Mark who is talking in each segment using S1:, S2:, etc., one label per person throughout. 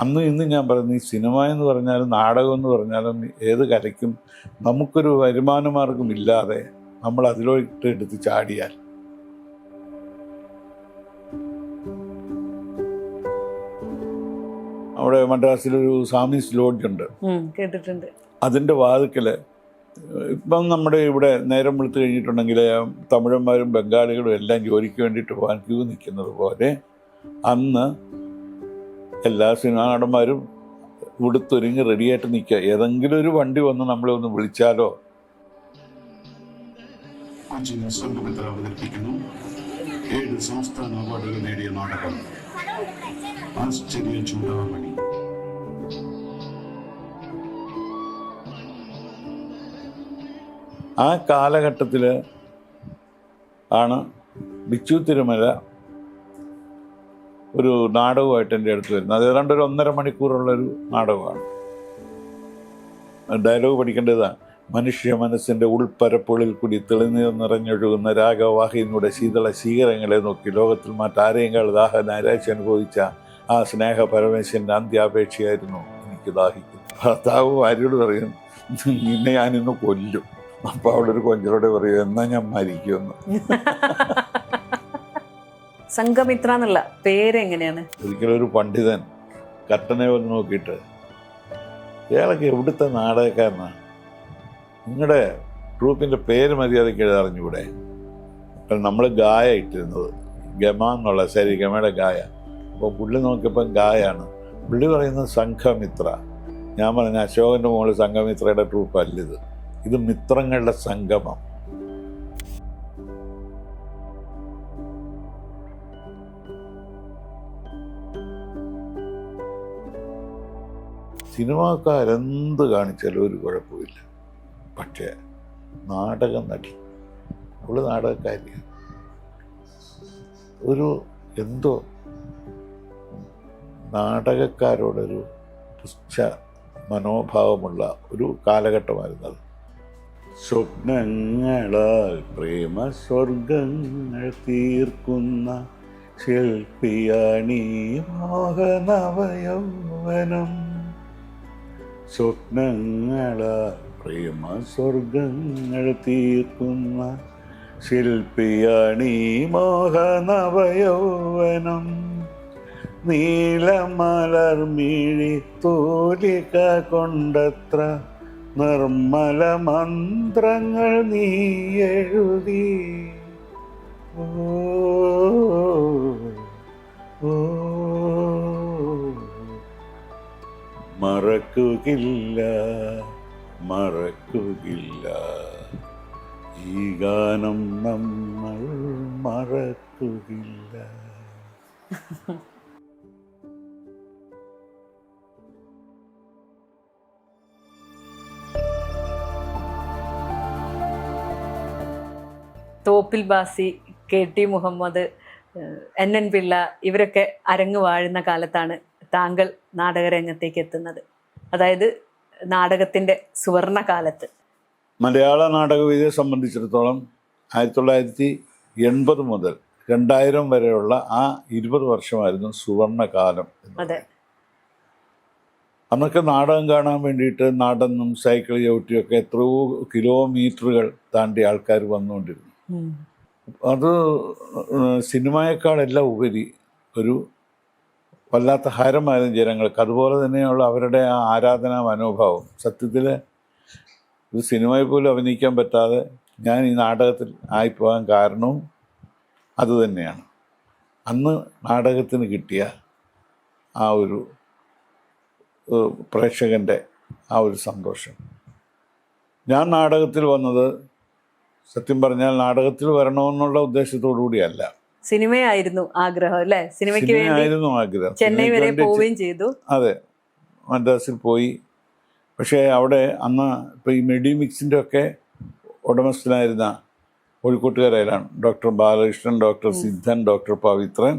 S1: അന്നും ഇന്നും ഞാൻ പറയുന്നത്, ഈ സിനിമ എന്ന് പറഞ്ഞാലും നാടകം എന്ന് പറഞ്ഞാലും ഏത് കലയ്ക്കും നമുക്കൊരു വരുമാന മാർഗമില്ലാതെ നമ്മൾ അതിലോട്ട് എടുത്ത് ചാടിയാൽ അവിടെ മദ്രാസിലൊരു സാമീസ് ലോഡ്ജുണ്ട്,
S2: കേട്ടിട്ടുണ്ട്.
S1: അതിൻ്റെ വാതിക്കൽ ഇപ്പം നമ്മുടെ ഇവിടെ നേരം വെളുത്ത് കഴിഞ്ഞിട്ടുണ്ടെങ്കിൽ തമിഴന്മാരും ബംഗാളികളും എല്ലാം ജോലിക്ക് വേണ്ടിയിട്ട് പോകാൻ ക്യൂ നിൽക്കുന്നത് പോലെ അന്ന് എല്ലാ സിനിമാ നടന്മാരും ഉടുത്തൊരുങ്ങി റെഡിയായിട്ട് നിൽക്കുക. ഏതെങ്കിലും ഒരു വണ്ടി വന്ന് നമ്മളെ ഒന്ന് വിളിച്ചാലോ.
S3: സംഘമിത്ര അവതരിപ്പിക്കുന്നു 7 സംസ്ഥാന അവാർഡുകൾ നേടിയ നാടകം ആശ്ചര്യ ചൂടാമണി.
S1: ആ കാലഘട്ടത്തിൽ ആണ് ബിച്ചു തിരുമല ഒരു നാടകമായിട്ട് എൻ്റെ അടുത്ത് വരുന്നത്. അത് ഏതാണ്ട് ഒരു 1.5 മണിക്കൂറുള്ളൊരു നാടകമാണ്. ഡയലോഗ് പഠിക്കേണ്ടതാണ്. മനുഷ്യ മനസ്സിൻ്റെ ഉൾപ്പരപ്പുകളിൽ കൂടി തെളിഞ്ഞു നിറഞ്ഞൊഴുകുന്ന രാഗവാഹിനിയുടെ ശീതള ശീകരങ്ങളെ നോക്കി ലോകത്തിൽ മറ്റാരെയും ദാഹ നൈരാശ്യം അനുഭവിച്ച ആ സ്നേഹ പരമേശ്വരൻ്റെ അന്ത്യാപേക്ഷയായിരുന്നു എനിക്ക് ദാഹിക്കുന്നത്. ഭർത്താവ് ഭാര്യയോട് പറയും, നിന്നെ ഞാനിന്ന് കൊല്ലും. അപ്പോൾ അവിടെ ഒരു കൊഞ്ചലോടെ പറയും, എന്നാൽ ഞാൻ മരിക്കുമെന്ന്.
S2: സംഘമിത്ര എന്നുള്ള പേരെങ്ങനെയാണ്?
S1: ഒരിക്കലും ഒരു പണ്ഡിതൻ കട്ടനെ വന്ന് നോക്കിയിട്ട്, ഇയാളൊക്കെ എവിടുത്തെ നാടകക്കാരനാണ്, നിങ്ങളുടെ ട്രൂപ്പിൻ്റെ പേര് മര്യാദയ്ക്ക് എഴുതറിഞ്ഞൂടെ? അപ്പം നമ്മൾ ഗായ ഇട്ടിരുന്നത്, ഗമ എന്നുള്ള, ശരി ഗമയുടെ ഗായ. അപ്പോൾ പുള്ളി നോക്കിയപ്പം ഗായാണ്. പുള്ളി പറയുന്നത് സംഘമിത്ര. ഞാൻ പറഞ്ഞ അശോകൻ്റെ മുകളിൽ സംഘമിത്രയുടെ ട്രൂപ്പല്ലിത്, ഇത് മിത്രങ്ങളുടെ സംഗമം. സിനിമാക്കാരെന്ത് കാണിച്ചാലും ഒരു കുഴപ്പമില്ല. പക്ഷേ നാടകം നടി, അവള് നാടകക്കാരിയാണ്. ഒരു എന്തോ നാടകക്കാരോടൊരു പുച്ഛ മനോഭാവമുള്ള ഒരു കാലഘട്ടമായിരുന്നു അത്. സ്വപ്നങ്ങളാൽ പ്രേമ സ്വർഗങ്ങൾ തീർക്കുന്ന ശില്പിയാണീ മോഹനവയൗവനം. സ്വപ്നങ്ങളാൽ പ്രേമ സ്വർഗങ്ങൾ തീർക്കുന്ന ശില്പിയാണീ മോഹനവയൗവനം. നീലമലർമിഴി തൂലിക കൊണ്ടത്ര നിർമ്മല മന്ത്രങ്ങൾ നീ എഴുതി. ഓ മറക്കുകയില്ല മറക്കുകയില്ല ഈ ഗാനം നമ്മൾ മറക്കുകയില്ല.
S2: തോപ്പിൽ ബാസി, KT മുഹമ്മദ്, NN പിള്ള ഇവരൊക്കെ അരങ്ങ് വാഴുന്ന കാലത്താണ് താങ്കൾ നാടകരംഗത്തേക്ക് എത്തുന്നത്. അതായത് നാടകത്തിൻ്റെ സുവർണ കാലത്ത്.
S1: മലയാള നാടകവേദിയെ സംബന്ധിച്ചിടത്തോളം 1980 മുതൽ 2000 വരെയുള്ള ആ 20 വർഷമായിരുന്നു സുവർണ കാലം.
S2: അതെ.
S1: അന്നൊക്കെ നാടകം കാണാൻ വേണ്ടിയിട്ട് നടന്നും സൈക്കിൾ ചവിട്ടിയൊക്കെ എത്രയോ കിലോമീറ്ററുകൾ താണ്ടി ആൾക്കാർ വന്നുകൊണ്ടിരുന്നു. അത് സിനിമയേക്കാളെല്ലാം ഉപരി ഒരു വല്ലാത്ത ഹരമായിരുന്നു ജനങ്ങൾക്ക്. അതുപോലെ തന്നെയുള്ള അവരുടെ ആ ആരാധനാ മനോഭാവം. സത്യത്തിൽ ഒരു സിനിമയിൽ പോലും അഭിനയിക്കാൻ പറ്റാതെ ഞാൻ ഈ നാടകത്തിൽ ആയിപ്പോകാൻ കാരണവും അതുതന്നെയാണ്. അന്ന് നാടകത്തിന് കിട്ടിയ ആ ഒരു പ്രേക്ഷകൻ്റെ ആ ഒരു സന്തോഷം. ഞാൻ നാടകത്തിൽ വന്നത് സത്യം പറഞ്ഞാൽ നാടകത്തിൽ വരണമെന്നുള്ള ഉദ്ദേശത്തോടു കൂടിയല്ല.
S2: സിനിമയായിരുന്നു ആഗ്രഹം അല്ലേ?
S1: സിനിമയായിരുന്നു ആഗ്രഹം.
S2: ചെന്നൈ വരെ പോവുകയും ചെയ്തു.
S1: അതെ, മദ്രാസിൽ പോയി. പക്ഷേ അവിടെ അന്ന് ഇപ്പോൾ ഈ മെഡിമിക്സിൻ്റെ ഒക്കെ ഉടമസ്ഥനായിരുന്ന കോഴിക്കോട്ടുകാരാണ് doctor Balakrishnan, doctor Siddhan, doctor Pavithran,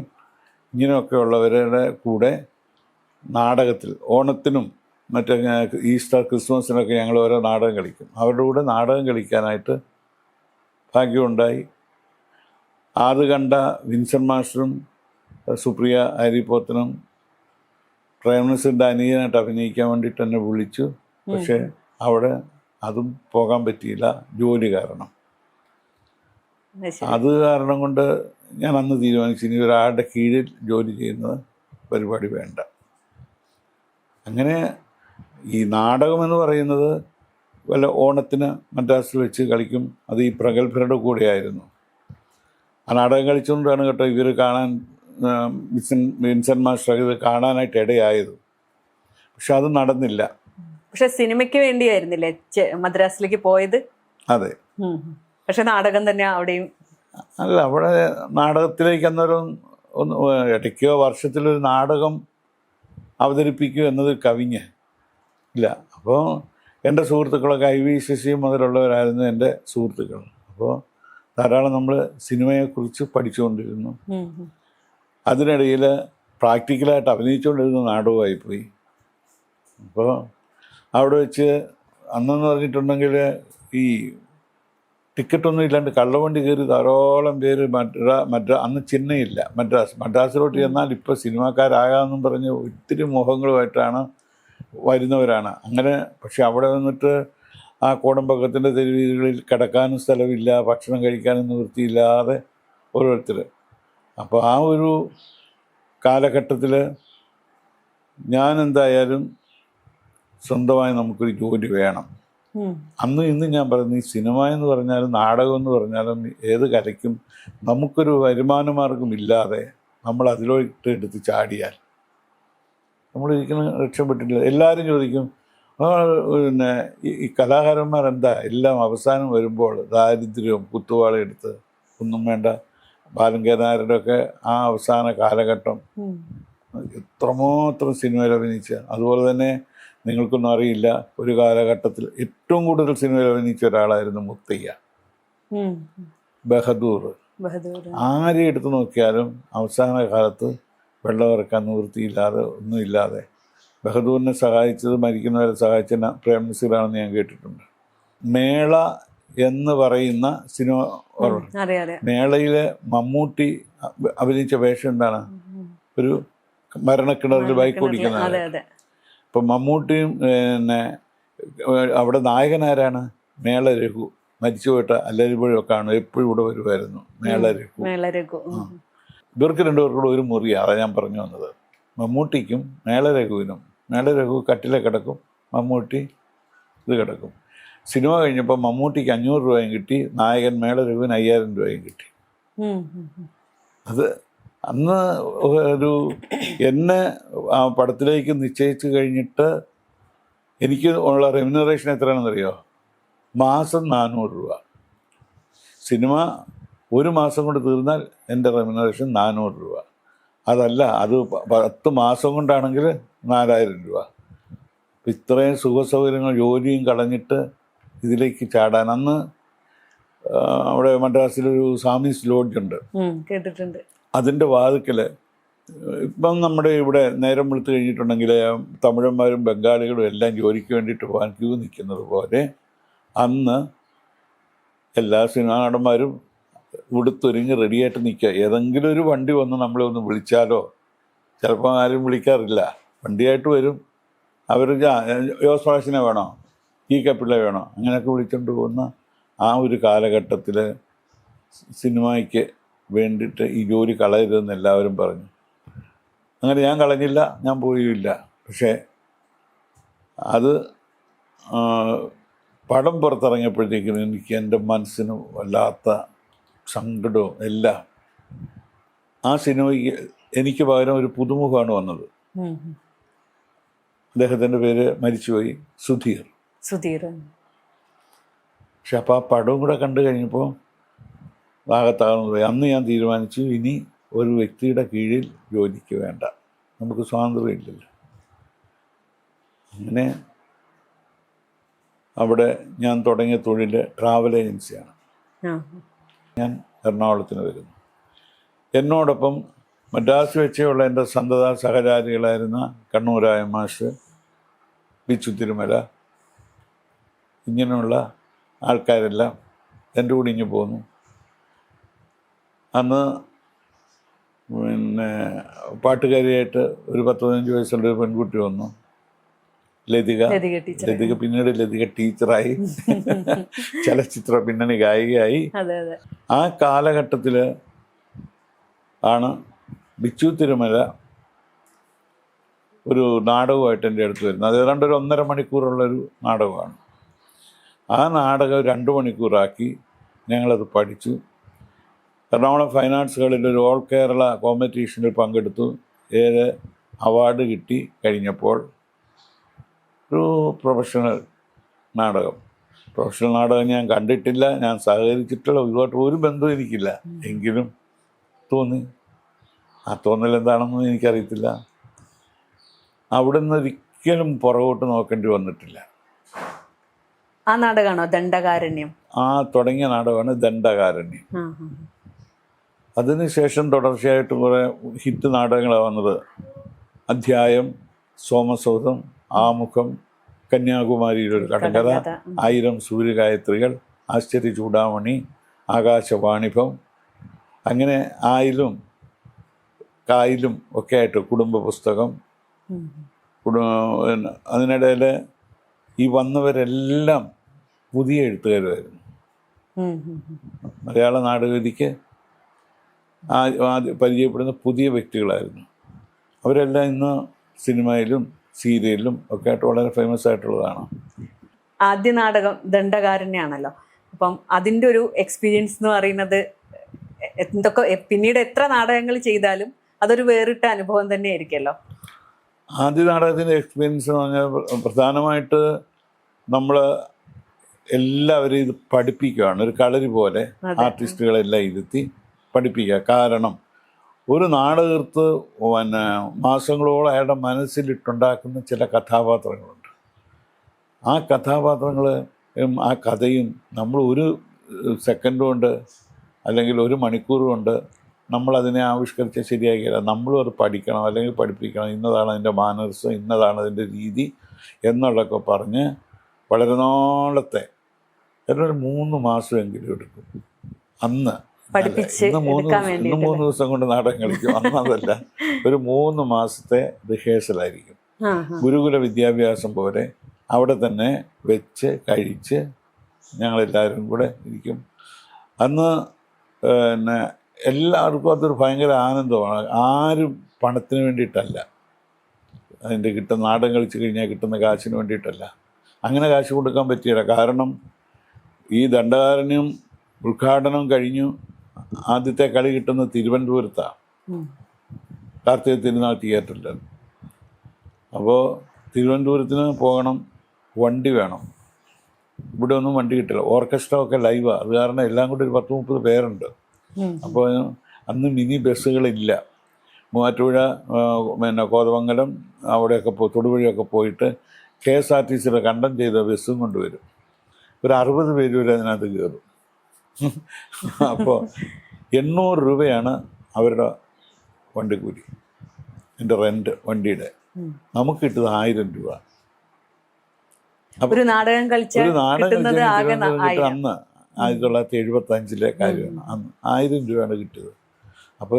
S1: ഇങ്ങനെയൊക്കെ ഉള്ളവരുടെ കൂടെ നാടകത്തിൽ ഓണത്തിനും മറ്റേ ഈസ്റ്റർ ക്രിസ്മസിനൊക്കെ ഞങ്ങൾ ഓരോ നാടകം കളിക്കും. അവരുടെ കൂടെ നാടകം കളിക്കാനായിട്ട് ഭാഗ്യമുണ്ടായി. അത് കണ്ട വിൻസെൻ്റ് മാസ്റ്ററും സുപ്രിയ ഹരിപോത്തനും പ്രേംനസീറിൻ്റെ അനിയനായിട്ട് അഭിനയിക്കാൻ വേണ്ടിയിട്ട് എന്നെ വിളിച്ചു. പക്ഷേ അവിടെ അതും പോകാൻ പറ്റിയില്ല, ജോലി കാരണം.
S2: അത് ശരി.
S1: അത് കാരണം കൊണ്ട് ഞാൻ അന്ന് തീരുമാനിച്ചു ഇനി ഒരാളുടെ കീഴിൽ ജോലി ചെയ്യുന്ന പരിപാടി വേണ്ട. അങ്ങനെ ഈ നാടകമെന്ന് പറയുന്നത് വല്ല ഓണത്തിന് മദ്രാസിൽ വെച്ച് കളിക്കും. അത് ഈ പ്രഗത്ഭരുടെ കൂടെയായിരുന്നു. ആ നാടകം കളിച്ചുകൊണ്ടാണ് കേട്ടോ ഇവർ കാണാൻ വിൻസെൻ്റ് മാസ്റ്റർ ഇത് കാണാനായിട്ട് ഇടയായത്. പക്ഷെ അത് നടന്നില്ല.
S2: പക്ഷെ സിനിമയ്ക്ക് വേണ്ടിയായിരുന്നില്ലേ മദ്രാസിലേക്ക് പോയത്?
S1: അതെ.
S2: പക്ഷെ നാടകം തന്നെ അവിടെയും
S1: അല്ല, അവിടെ നാടകത്തിലേക്ക് അന്നേരം ഒന്ന് ഇടയ്ക്കോ വർഷത്തിലൊരു നാടകം അവതരിപ്പിക്കുക എന്നത് കവിഞ്ഞ് ഇല്ല. അപ്പോൾ എൻ്റെ സുഹൃത്തുക്കളൊക്കെ ഐ വി ശശി മുതലുള്ളവരായിരുന്നു എൻ്റെ സുഹൃത്തുക്കൾ. അപ്പോൾ ധാരാളം നമ്മൾ സിനിമയെക്കുറിച്ച് പഠിച്ചുകൊണ്ടിരുന്നു. അതിനിടയിൽ പ്രാക്ടിക്കലായിട്ട് അഭിനയിച്ചുകൊണ്ടിരുന്ന നാടകമായിപ്പോയി. അപ്പോൾ അവിടെ വെച്ച് അന്നെന്ന് പറഞ്ഞിട്ടുണ്ടെങ്കിൽ ഈ ടിക്കറ്റൊന്നും ഇല്ലാണ്ട് കള്ളവണ്ടി കയറി ധാരാളം പേര് അന്ന് ചെന്നൈയില്ല, മദ്രാസിലോട്ട് ചെന്നാൽ ഇപ്പോൾ സിനിമാക്കാരാകാമെന്നും പറഞ്ഞ് ഒത്തിരി മോഹങ്ങളുമായിട്ടാണ് വരുന്നവരാണ്. അങ്ങനെ പക്ഷെ അവിടെ വന്നിട്ട് ആ കോടമ്പക്കത്തിൻ്റെ തെരുവീതികളിൽ കിടക്കാനും സ്ഥലമില്ല, ഭക്ഷണം കഴിക്കാനും നിവൃത്തിയില്ലാതെ ഓരോരുത്തർ. അപ്പോൾ ആ ഒരു കാലഘട്ടത്തിൽ ഞാൻ എന്തായാലും സ്വന്തമായി നമുക്കൊരു ജോലി വേണം. അന്ന് ഇന്ന് ഞാൻ പറയുന്നത് ഈ സിനിമ എന്ന് പറഞ്ഞാലും നാടകം എന്ന് പറഞ്ഞാലും ഏത് കലയ്ക്കും നമുക്കൊരു വരുമാന മാർഗമില്ലാതെ നമ്മൾ അതിലോട്ട് എടുത്ത് ചാടിയാൽ നമ്മളിരിക്കുന്ന രക്ഷപ്പെട്ടിട്ടില്ല. എല്ലാവരും ചോദിക്കും പിന്നെ ഈ കലാകാരന്മാരെന്താ എല്ലാം അവസാനം വരുമ്പോൾ ദാരിദ്ര്യവും കുത്തുവാളയെടുത്ത് ഒന്നും വേണ്ട. ബാലങ്കേനായരുടെയൊക്കെ ആ അവസാന കാലഘട്ടം എത്രമാത്രം സിനിമയിൽ അഭിനയിച്ച, അതുപോലെ തന്നെ നിങ്ങൾക്കൊന്നും അറിയില്ല, ഒരു കാലഘട്ടത്തിൽ ഏറ്റവും കൂടുതൽ സിനിമയിൽ അഭിനയിച്ച ഒരാളായിരുന്നു മുത്തയ്യ, ബഹദൂർ. ആരെ എടുത്തു നോക്കിയാലും അവസാന കാലത്ത് വെള്ളമിറക്കാൻ നിവൃത്തിയില്ലാതെ ഒന്നുമില്ലാതെ ബഹദൂറിനെ സഹായിച്ചത്, മരിക്കുന്നവരെ സഹായിച്ച പ്രേംനസീറാണെന്ന് ഞാൻ കേട്ടിട്ടുണ്ട്. മേള എന്ന് പറയുന്ന സിനിമ, മേളയിലെ മമ്മൂട്ടി അഭിനയിച്ച വേഷം എന്താണ്? ഒരു മരണക്കിണറിൽ ബൈക്ക് ഓടിക്കുന്നത്. ഇപ്പം മമ്മൂട്ടിയും പിന്നെ അവിടെ നായകനാരാണ്? മേള രഘു, മരിച്ചു പോയിട്ട് അല്ലരിപ്പോഴൊക്കെ ആണ്, എപ്പോഴും ഇവിടെ വരുമായിരുന്നു മേള രഘു. ഇവർക്ക് രണ്ടുപേർക്കൂടെ ഒരു മുറിയാണ്. അതാണ് ഞാൻ പറഞ്ഞു വന്നത്. മമ്മൂട്ടിക്കും മേള രഘുവിനും, മേള രഘു കട്ടിലെ കിടക്കും, മമ്മൂട്ടി ഇത് കിടക്കും. സിനിമ കഴിഞ്ഞപ്പോൾ മമ്മൂട്ടിക്ക് 500 രൂപയും കിട്ടി, നായകൻ മേള രഘുവിന് 5000 രൂപയും കിട്ടി. അത് അന്ന് ഒരു എന്നെ ആ പടത്തിലേക്ക് നിശ്ചയിച്ച് കഴിഞ്ഞിട്ട് എനിക്ക് ഉള്ള റെമ്യൂണറേഷൻ എത്രയാണെന്നറിയോ? മാസം 400 രൂപ. സിനിമ ഒരു മാസം കൊണ്ട് തീർന്നാൽ എൻ്റെ റെമ്യൂണറേഷൻ 400 രൂപ. അതല്ല, അത് 10 മാസം കൊണ്ടാണെങ്കിൽ 4000 രൂപ. ഇത്രയും സുഖസൗകര്യങ്ങൾ ജോലിയും കളഞ്ഞിട്ട് ഇതിലേക്ക് ചാടാൻ, അന്ന് അവിടെ മദ്രാസിലൊരു സാമീസ് ലോഡ്ജുണ്ട്,
S2: കേട്ടിട്ടുണ്ട്.
S1: അതിൻ്റെ വാതിക്കൽ ഇപ്പം നമ്മുടെ ഇവിടെ നേരം വെളുത്ത് കഴിഞ്ഞിട്ടുണ്ടെങ്കിൽ തമിഴന്മാരും ബംഗാളികളും എല്ലാം ജോലിക്ക് വേണ്ടിയിട്ട് പോകാൻ ക്യൂ നിൽക്കുന്നത് പോലെ അന്ന് എല്ലാ സിനിമാ നടന്മാരും ഉടുത്തൊരുങ്ങി റെഡിയായിട്ട് നിൽക്കുക. ഏതെങ്കിലും ഒരു വണ്ടി വന്ന് നമ്മളെ ഒന്ന് വിളിച്ചാലോ, ചിലപ്പോൾ ആരും വിളിക്കാറില്ല, വണ്ടിയായിട്ട് വരും. അവർ ജോസ് ഫാഷിനെ വേണോ, ഈ കപ്പിള്ള വേണോ, അങ്ങനെയൊക്കെ വിളിച്ചുകൊണ്ട് പോകുന്ന ആ ഒരു കാലഘട്ടത്തിൽ സിനിമയ്ക്ക് വേണ്ടിയിട്ട് ഈ ജോലി കളയരുതെന്ന് എല്ലാവരും പറഞ്ഞു. അങ്ങനെ ഞാൻ കളഞ്ഞില്ല, ഞാൻ പോയില്ല. പക്ഷേ അത് പടം പുറത്തിറങ്ങിയപ്പോഴത്തേക്കും എനിക്ക് എൻ്റെ മനസ്സിന് വല്ലാത്ത സങ്കടവും എല്ലാം. ആ സിനിമയ്ക്ക് എനിക്ക് പകരം ഒരു പുതുമുഖമാണ് വന്നത്. അദ്ദേഹത്തിൻ്റെ പേര് മരിച്ചുപോയി, സുധീർ. പക്ഷെ അപ്പോൾ ആ പടവും കൂടെ കണ്ടു കഴിഞ്ഞപ്പോൾ ആകത്താകുന്നത് പോയി. അന്ന് ഞാൻ തീരുമാനിച്ചു, ഇനി ഒരു വ്യക്തിയുടെ കീഴിൽ ജോലിക്ക് വേണ്ട, നമുക്ക് സ്വാതന്ത്ര്യമില്ലല്ലോ. അങ്ങനെ അവിടെ ഞാൻ തുടങ്ങിയ തൊഴിൽ ട്രാവൽ ഏജൻസിയാണ്. ഞാൻ എറണാകുളത്തിന് വരുന്നു. എന്നോടൊപ്പം മദ്രാസ് വെച്ചുള്ള എൻ്റെ സന്തത സഹചാരികളായിരുന്ന കണ്ണൂരായ മാഷ്, ബിച്ചു തിരുമല, ഇങ്ങനെയുള്ള ആൾക്കാരെല്ലാം എൻ്റെ കൂടെ ഇങ്ങ് പോന്നു. അന്ന് പിന്നെ പാട്ടുകാരിയായിട്ട് ഒരു 10-15 വയസ്സുള്ള ഒരു പെൺകുട്ടി വന്നു, ലതിക.
S2: ലതിക ടീച്ചർ.
S1: ലതിക പിന്നീട് ലതിക ടീച്ചറായി, ചലച്ചിത്ര പിന്നണി ഗായികയായി.
S2: അതെ അതെ.
S1: ആ കാലഘട്ടത്തിൽ ആണ് ബിച്ചു തിരുമല ഒരു നാടകമായിട്ട് എൻ്റെ അടുത്ത് വരുന്നത്. അത് ഏതാണ്ട് ഒരു 1.5 മണിക്കൂറുള്ളൊരു നാടകമാണ്. ആ നാടകം 2 മണിക്കൂറാക്കി ഞങ്ങളത് പഠിച്ചു. എറണാകുളം ഫൈൻ ആർട്സ് ഹാളിൽ ഒരു ഓൾ കേരള കോമ്പറ്റീഷനിൽ പങ്കെടുത്തു. 7 അവാർഡ് കിട്ടി. കഴിഞ്ഞപ്പോൾ ഒരു പ്രൊഫഷണൽ നാടകം ഞാൻ കണ്ടിട്ടില്ല, ഞാൻ സഹകരിച്ചിട്ടുള്ള ഇതുമായിട്ട് ഒരു ബന്ധവും എനിക്കില്ല. എങ്കിലും തോന്നി. ആ തോന്നൽ എന്താണെന്നും എനിക്കറിയത്തില്ല. അവിടെ നിന്ന് ഒരിക്കലും പുറകോട്ട് നോക്കേണ്ടി വന്നിട്ടില്ല.
S2: ആ നാടകമാണോ ദണ്ഡകാരണ്യം?
S1: ആ തുടങ്ങിയ നാടകമാണ് ദണ്ഡകാരണ്യം. അതിനുശേഷം തുടർച്ചയായിട്ട് കുറേ ഹിറ്റ് നാടകങ്ങളാണ് വന്നത്. അധ്യായം, സോമസൗധം, ആമുഖം, കന്യാകുമാരിയിലൊരു കടങ്കഥ, 1000 സൂര്യഗായത്രികൾ, ആശ്ചര്യ ചൂടാമണി, ആകാശവാണിഭം, അങ്ങനെ ആയിലും കായലും ഒക്കെ ആയിട്ട് കുടുംബ പുസ്തകം. അതിനിടയിൽ ഈ വന്നവരെല്ലാം പുതിയ എഴുത്തുകാരുമായിരുന്നു. മലയാള നാടകവേദിക്ക് പരിചയപ്പെടുന്ന പുതിയ വ്യക്തികളായിരുന്നു. അവരെല്ലാം ഇന്ന് സിനിമയിലും സീരിയലിലും ഒക്കെ ആയിട്ട് വളരെ ഫേമസ് ആയിട്ടുള്ളതാണ്.
S2: ആദ്യ നാടകം ദണ്ഡകാരണ്യാണല്ലോ. അപ്പം അതിൻ്റെ ഒരു എക്സ്പീരിയൻസ് എന്ന് പറയുന്നത് എന്തൊക്കെ പിന്നീട് എത്ര നാടകങ്ങൾ ചെയ്താലും അതൊരു വേറിട്ട അനുഭവം തന്നെ ആയിരിക്കുമല്ലോ.
S1: ആദ്യ നാടകത്തിൻ്റെ എക്സ്പീരിയൻസ് എന്ന് പറഞ്ഞാൽ പ്രധാനമായിട്ട് നമ്മൾ എല്ലാവരും ഇത് പഠിപ്പിക്കുകയാണ്. ഒരു കളരി പോലെ ആർട്ടിസ്റ്റുകളെല്ലാം ഇരുത്തി പഠിപ്പിക്കുക. കാരണം ഒരു നാടകത്ത് പിന്നെ മാസങ്ങളോളം അയാളുടെ മനസ്സിലിട്ടുണ്ടാക്കുന്ന ചില കഥാപാത്രങ്ങളുണ്ട്. ആ കഥാപാത്രങ്ങൾ ആ കഥയും നമ്മൾ ഒരു സെക്കൻഡ് കൊണ്ട് അല്ലെങ്കിൽ ഒരു മണിക്കൂർ കൊണ്ട് നമ്മളതിനെ ആവിഷ്കരിച്ച് ശരിയാക്കില്ല. നമ്മളും അത് പഠിക്കണം, അല്ലെങ്കിൽ പഠിപ്പിക്കണം. ഇന്നതാണ് അതിൻ്റെ മാനർസ്, ഇന്നതാണ് അതിൻ്റെ രീതി എന്നുള്ളതൊക്കെ പറഞ്ഞ് വളരെ നാളത്തെ ഒരു 3 മാസമെങ്കിലും എടുക്കും. അന്ന് ഇന്ന് 3 ദിവസം കൊണ്ട് നാടകം കളിക്കും. അന്നതല്ല, ഒരു 3 മാസത്തെ റിഹേഴ്സലായിരിക്കും. ഗുരുകുല വിദ്യാഭ്യാസം പോലെ അവിടെ തന്നെ വെച്ച് കഴിച്ച് ഞങ്ങളെല്ലാവരും കൂടെ ഇരിക്കും. അന്ന് പിന്നെ എല്ലാവർക്കും അതൊരു ഭയങ്കര ആനന്ദമാണ്. ആരും പണത്തിന് വേണ്ടിയിട്ടല്ല, അതിൻ്റെ കിട്ടുന്ന നാടകം കളിച്ച് കഴിഞ്ഞാൽ കിട്ടുന്ന കാശിന് വേണ്ടിയിട്ടല്ല. അങ്ങനെ കാശ് കൊടുക്കാൻ പറ്റിയില്ല. കാരണം ഈ ദണ്ഡകാരണ്യം ഉദ്ഘാടനം കഴിഞ്ഞു. ആദ്യത്തെ കളി കിട്ടുന്നത് തിരുവനന്തപുരത്താണ്, കാർത്തിക തിരുനാൾ തിയേറ്ററിൽ. അപ്പോൾ തിരുവനന്തപുരത്തിന് പോകണം, വണ്ടി വേണം. ഇവിടെ ഒന്നും വണ്ടി കിട്ടില്ല. ഓർക്കസ്ട്ര ഒക്കെ ലൈവാണ്. അത് കാരണം എല്ലാം കൂടി ഒരു 10-30 പേരുണ്ട്. അപ്പോൾ അന്ന് മിനി ബസ്സുകളില്ല. മൂവാറ്റുപുഴ, പിന്നെ കോതമംഗലം അവിടെയൊക്കെ തൊടുപുഴയൊക്കെ പോയിട്ട് KSRTCയുടെ കണ്ടം ചെയ്ത ബസ്സും കൊണ്ടുവരും. ഒരു 60 പേര് വരെ അതിനകത്ത് കയറും. അപ്പോൾ 800 രൂപയാണ് അവരുടെ വണ്ടിക്കൂലി, എൻ്റെ റെൻറ്റ് വണ്ടിയുടെ. നമുക്ക് കിട്ടുന്നത് 1000 രൂപ.
S2: ഒരു നാടകം കളിച്ച്
S1: അന്ന് 1975 കാര്യമാണ്. അന്ന് 1000 രൂപയാണ് കിട്ടിയത്. അപ്പോൾ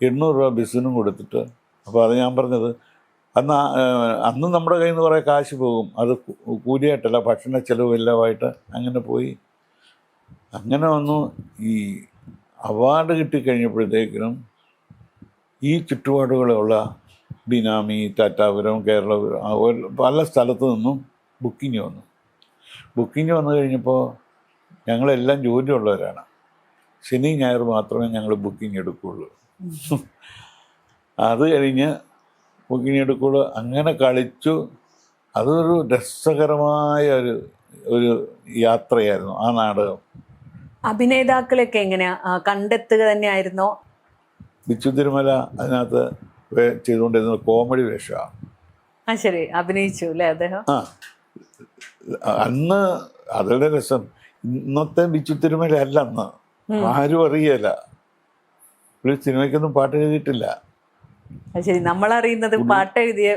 S1: 800 രൂപ ബസ്സിനും കൊടുത്തിട്ട്, അപ്പോൾ അത് ഞാൻ പറഞ്ഞത്, അന്ന് നമ്മുടെ കയ്യിൽ നിന്ന് കുറേ കാശ് പോകും. അത് കൂലിയായിട്ടല്ല, ഭക്ഷണ ചെലവ് എല്ലാമായിട്ട് അങ്ങനെ പോയി. അങ്ങനെ വന്നു. ഈ അവാർഡ് കിട്ടിക്കഴിഞ്ഞപ്പോഴത്തേക്കിനും ഈ ചുറ്റുപാടുകളുള്ള ബിനാമി, ടാറ്റാപുരം, കേരളപുരം, പല സ്ഥലത്തു നിന്നും ബുക്കിങ് വന്നു. ബുക്കിങ് വന്നു കഴിഞ്ഞപ്പോൾ ഞങ്ങളെല്ലാം ജോലിയുള്ളവരാണ്. ശനി ഞായർ മാത്രമേ ഞങ്ങൾ ബുക്കിംഗ് എടുക്കുകയുള്ളൂ. അത് കഴിഞ്ഞ് ബുക്കിംഗ് എടുക്കുകയുള്ളൂ. അങ്ങനെ കളിച്ചു. അതൊരു രസകരമായ ഒരു യാത്രയായിരുന്നു ആ നാടകം.
S2: അഭിനേതാക്കളൊക്കെ എങ്ങനെയാ കണ്ടെത്തുക തന്നെയായിരുന്നോ?
S1: ബിച്ചു തിരുമല അതിനകത്ത് ചെയ്തുകൊണ്ടിരുന്നത് കോമഡി വേഷമാണ്.
S2: ശരി, അഭിനയിച്ചു അല്ലേ അദ്ദേഹം?
S1: അന്ന് അതല്ലേ രസം. ഇന്നത്തെ ബിച്ചു തിരുമല അല്ല അന്ന്. ആരും അറിയല. ഒരു സിനിമയ്ക്കൊന്നും പാട്ട് എഴുതിയിട്ടില്ല.
S2: ശരി, നമ്മളറിയുന്നത് പാട്ട് എഴുതിയ.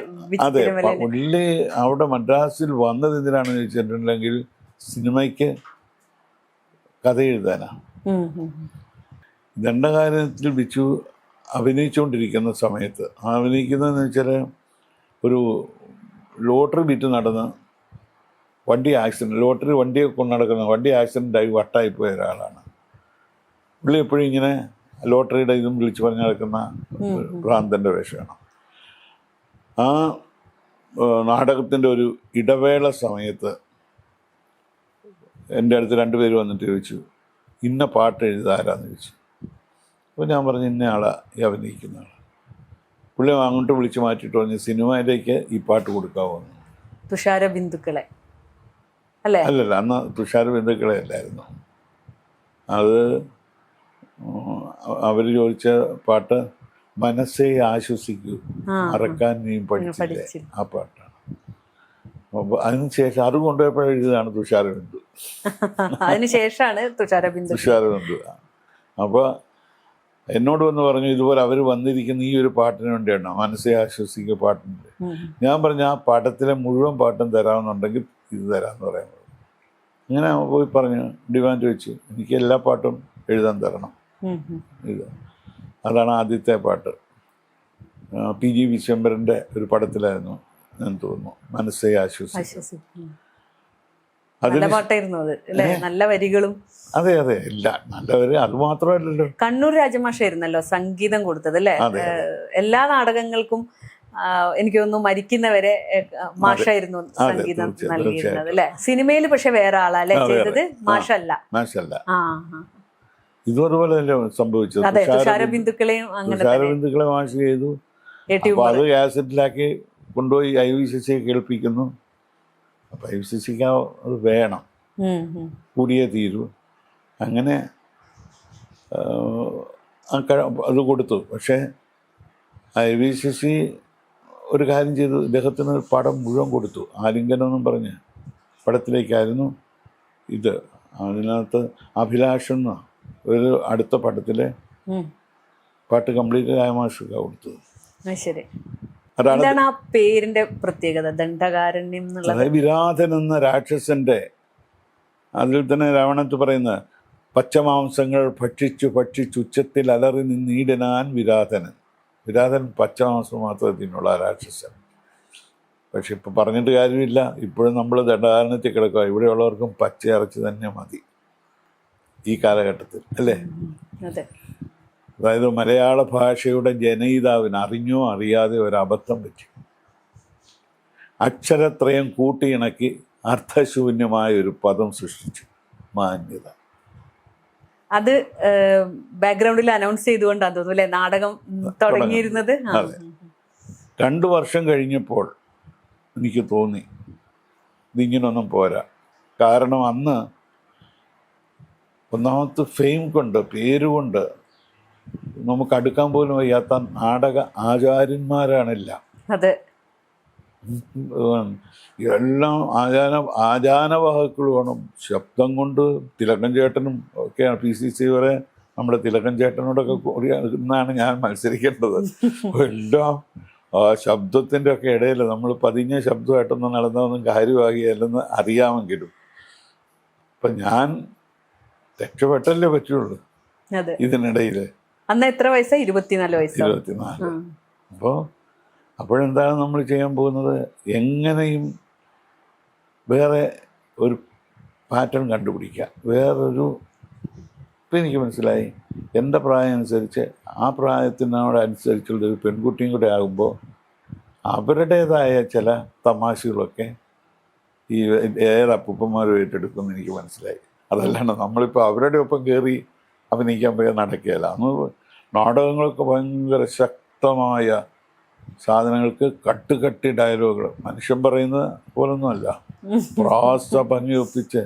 S1: അതെ, പുള്ളി അവിടെ മദ്രാസിൽ വന്നത് എന്തിനാണെന്ന് ചോദിച്ചിട്ടുണ്ടെങ്കിൽ സിനിമയ്ക്ക് കഥ എഴുതാനാ. ദണ്ഡകാരണ്യത്തിൽ ബിച്ചു അഭിനയിച്ചുകൊണ്ടിരിക്കുന്ന സമയത്ത് അഭിനയിക്കുന്നതെന്ന് വെച്ചാൽ ഒരു ലോട്ടറി വിറ്റ് നടന്ന് ലോട്ടറി വണ്ടിയെ കൊണ്ട് നടക്കുന്ന വണ്ടി ആക്സിഡൻ്റായി വട്ടായിപ്പോയ ഒരാളാണ്. പുള്ളി എപ്പോഴും ഇങ്ങനെ ലോട്ടറിയുടെ ഇതും വിളിച്ച് പറഞ്ഞ് നടക്കുന്ന ഭ്രാന്തൻ്റെ വേഷമാണ്. ആ നാടകത്തിൻ്റെ ഒരു ഇടവേള സമയത്ത് എൻ്റെ അടുത്ത് 2 പേര് വന്നിട്ട് ചോദിച്ചു, ഇന്ന പാട്ട് എഴുതാരാന്ന് ചോദിച്ചു. അപ്പോൾ ഞാൻ പറഞ്ഞു, ഇന്ന ആളാണ് അഭിനയിക്കുന്ന ആൾ. പുള്ളി അങ്ങോട്ട് വിളിച്ച് മാറ്റിയിട്ട് പറഞ്ഞു, സിനിമയിലേക്ക് ഈ പാട്ട് കൊടുക്കാമോ?
S2: തുഷാര ബിന്ദുക്കളെ അല്ലേ?
S1: അല്ലല്ല, അന്ന് തുഷാര ബിന്ദുക്കളെ അല്ലായിരുന്നു. അത് അവർ ചോദിച്ച പാട്ട് മനസ്സേ ആശ്വസിക്കൂ മറക്കാൻ നീ പഠിച്ചില്ലേ, ആ പാട്ടാണ്. അപ്പോൾ അതിനുശേഷം അത് കൊണ്ടുപോയപ്പോഴും എഴുതാണ് തുഷാര ബിന്ദു.
S2: അതിനുശേഷമാണ് തുഷാര ബിന്ദു.
S1: അപ്പോൾ എന്നോട് വന്ന് പറഞ്ഞു, ഇതുപോലെ അവർ വന്നിരിക്കുന്ന ഈ ഒരു പാട്ടിന് വേണ്ടിയാണ് മനസ്സെ ആശ്വസിക്കുക പാട്ടുണ്ട്. ഞാൻ പറഞ്ഞു, ആ പടത്തിലെ മുഴുവൻ പാട്ടും തരാമെന്നുണ്ടെങ്കിൽ ഇത് തരാമെന്ന് പറയാൻ പറഞ്ഞു. അങ്ങനെ പോയി പറഞ്ഞു, ഡിമാൻഡ് വെച്ച് എനിക്ക് എല്ലാ പാട്ടും എഴുതാൻ തരണം. ഇത് അതാണ് ആദ്യത്തെ പാട്ട്. PG വിശ്വംഭരൻ്റെ ഒരു പടത്തിലായിരുന്നു ഞാൻ തോന്നുന്നു, മനസ്സെ ആശ്വസിക്കുക.
S2: നല്ല വരികളും.
S1: അതെ അതെ, ഇല്ല നല്ല വരി. അത് മാത്രമല്ലല്ലോ,
S2: കണ്ണൂർ രാജമാഷായിരുന്നല്ലോ സംഗീതം കൊടുത്തത് അല്ലേ? എല്ലാ നാടകങ്ങൾക്കും എനിക്ക് തോന്നുന്നു മരിക്കുന്നവരെ മാഷായിരുന്നു സംഗീതം നൽകിയിരുന്നത് അല്ലെ? സിനിമയിൽ പക്ഷെ വേറെ ആളല്ലേ ചെയ്തത്, മാഷല്ല.
S1: ഇതും അതുപോലെ തന്നെ സംഭവിച്ചത്.
S2: തുഷാരബിന്ദുക്കളെയും
S1: തുഷാരബിന്ദുക്കളെ മാഷ് ചെയ്തു. അത് കാസറ്റിലാക്കി കൊണ്ടുപോയി IVCC കേൾപ്പിക്കുന്നു. അപ്പം IVCC അത് വേണം, കൂടിയേ തീരൂ. അങ്ങനെ അത് കൊടുത്തു. പക്ഷേ IVCC ഒരു കാര്യം ചെയ്തു, ഇദ്ദേഹത്തിന് പടം മുഴുവൻ കൊടുത്തു. ആലിംഗനം എന്നും പറഞ്ഞ് പടത്തിലേക്കായിരുന്നു ഇത്. അതിനകത്ത് അഭിലാഷം എന്ന ഒരു അടുത്ത പടത്തിലെ പാട്ട് കംപ്ലീറ്റ് രാമാഷുക കൊടുത്തത്.
S2: ശരി, അതാണ് ആ പേരിന്റെ പ്രത്യേകത, ദണ്ഡകാരണ്യം എന്നുള്ളത്.
S1: വിരാധൻ എന്ന രാക്ഷസന്റെ, അതിൽ തന്നെ രാവണത്ത് പറയുന്ന പച്ചമാംസങ്ങൾ ഭക്ഷിച്ചു ഉച്ചത്തിൽ അലറി നിന്നീടനാൻ വിരാധനൻ. വിരാധൻ പച്ചമാംസം മാത്രമേ തിന്നുള്ള രാക്ഷസൻ. പക്ഷെ ഇപ്പം പറഞ്ഞിട്ട് കാര്യമില്ല, ഇപ്പോഴും നമ്മൾ ദണ്ഡകാരണ്യത്തിൽ കിടക്കുക. ഇവിടെയുള്ളവർക്കും പച്ചയിറച്ചി തന്നെ മതി ഈ കാലഘട്ടത്തിൽ, അല്ലേ? അതായത് മലയാള ഭാഷയുടെ ജനയിതാവിന് അറിഞ്ഞോ അറിയാതെ ഒരബദ്ധം പറ്റി. അക്ഷരത്രയം കൂട്ടിയിണക്കി അർത്ഥശൂന്യമായ ഒരു പദം സൃഷ്ടിച്ചു, മാന്യത.
S2: അത് ബാക്ക്ഗ്രൗണ്ടിൽ അനൗൺസ് ചെയ്തുകൊണ്ടാണ് തോന്നുന്നു അല്ലേ നാടകം തുടങ്ങിയിരുന്നത്?
S1: 2 വർഷം കഴിഞ്ഞപ്പോൾ എനിക്ക് തോന്നി ഇതിങ്ങനൊന്നും പോരാ. കാരണം അന്ന് ഒന്നാമത്തെ ഫെയിം കൊണ്ട്, പേരുകൊണ്ട് നമുക്ക് അടുക്കാൻ പോലും വയ്യാത്ത നാടക ആചാര്യന്മാരാണെല്ലാം.
S2: അതെ,
S1: എല്ലാം ആചാനവാഹക്കൾ വേണം. ശബ്ദം കൊണ്ട് തിലകൻ ചേട്ടനും ഒക്കെയാണ്, PCC വരെ നമ്മുടെ തിലകൻ ചേട്ടനോടൊക്കെ കൂടി എന്നാണ് ഞാൻ മത്സരിക്കേണ്ടത്. എല്ലാം ആ ശബ്ദത്തിൻ്റെ ഒക്കെ ഇടയിൽ നമ്മൾ പതിഞ്ഞ ശബ്ദമായിട്ടൊന്നും നടന്നതൊന്നും കാര്യമാകിയല്ലെന്ന് അറിയാമെങ്കിലും ഇപ്പം ഞാൻ രക്ഷപ്പെട്ടല്ലേ പറ്റുള്ളൂ ഇതിനിടയിൽ.
S2: അന്ന് എത്ര വയസ്സാണ്? 24 വയസ്സ്.
S1: 24. അപ്പോഴെന്താണ് നമ്മൾ ചെയ്യാൻ പോകുന്നത്? എങ്ങനെയും വേറെ ഒരു പാറ്റേൺ കണ്ടുപിടിക്കുക. ഇപ്പം എനിക്ക് മനസ്സിലായി, എൻ്റെ പ്രായം അനുസരിച്ച് ആ പ്രായത്തിനോടനുസരിച്ചുള്ളൊരു പെൺകുട്ടിയും കൂടെ ആകുമ്പോൾ അവരുടേതായ ചില തമാശകളൊക്കെ ഈ അപ്പൂപ്പന്മാരും ഏറ്റെടുക്കുമെന്ന് എനിക്ക് മനസ്സിലായി. അതല്ലാണ്ട് നമ്മളിപ്പോൾ അവരുടെ ഒപ്പം കയറി അഭിനയിക്കാൻ പോയാൽ നടക്കുകയില്ല. അന്ന് നാടകങ്ങളൊക്കെ ഭയങ്കര ശക്തമായ സാധനങ്ങൾക്ക് കട്ടി ഡയലോഗുകൾ, മനുഷ്യൻ പറയുന്നത് പോലൊന്നുമല്ല, പ്രാസ ഭംഗി ഒപ്പിച്ച്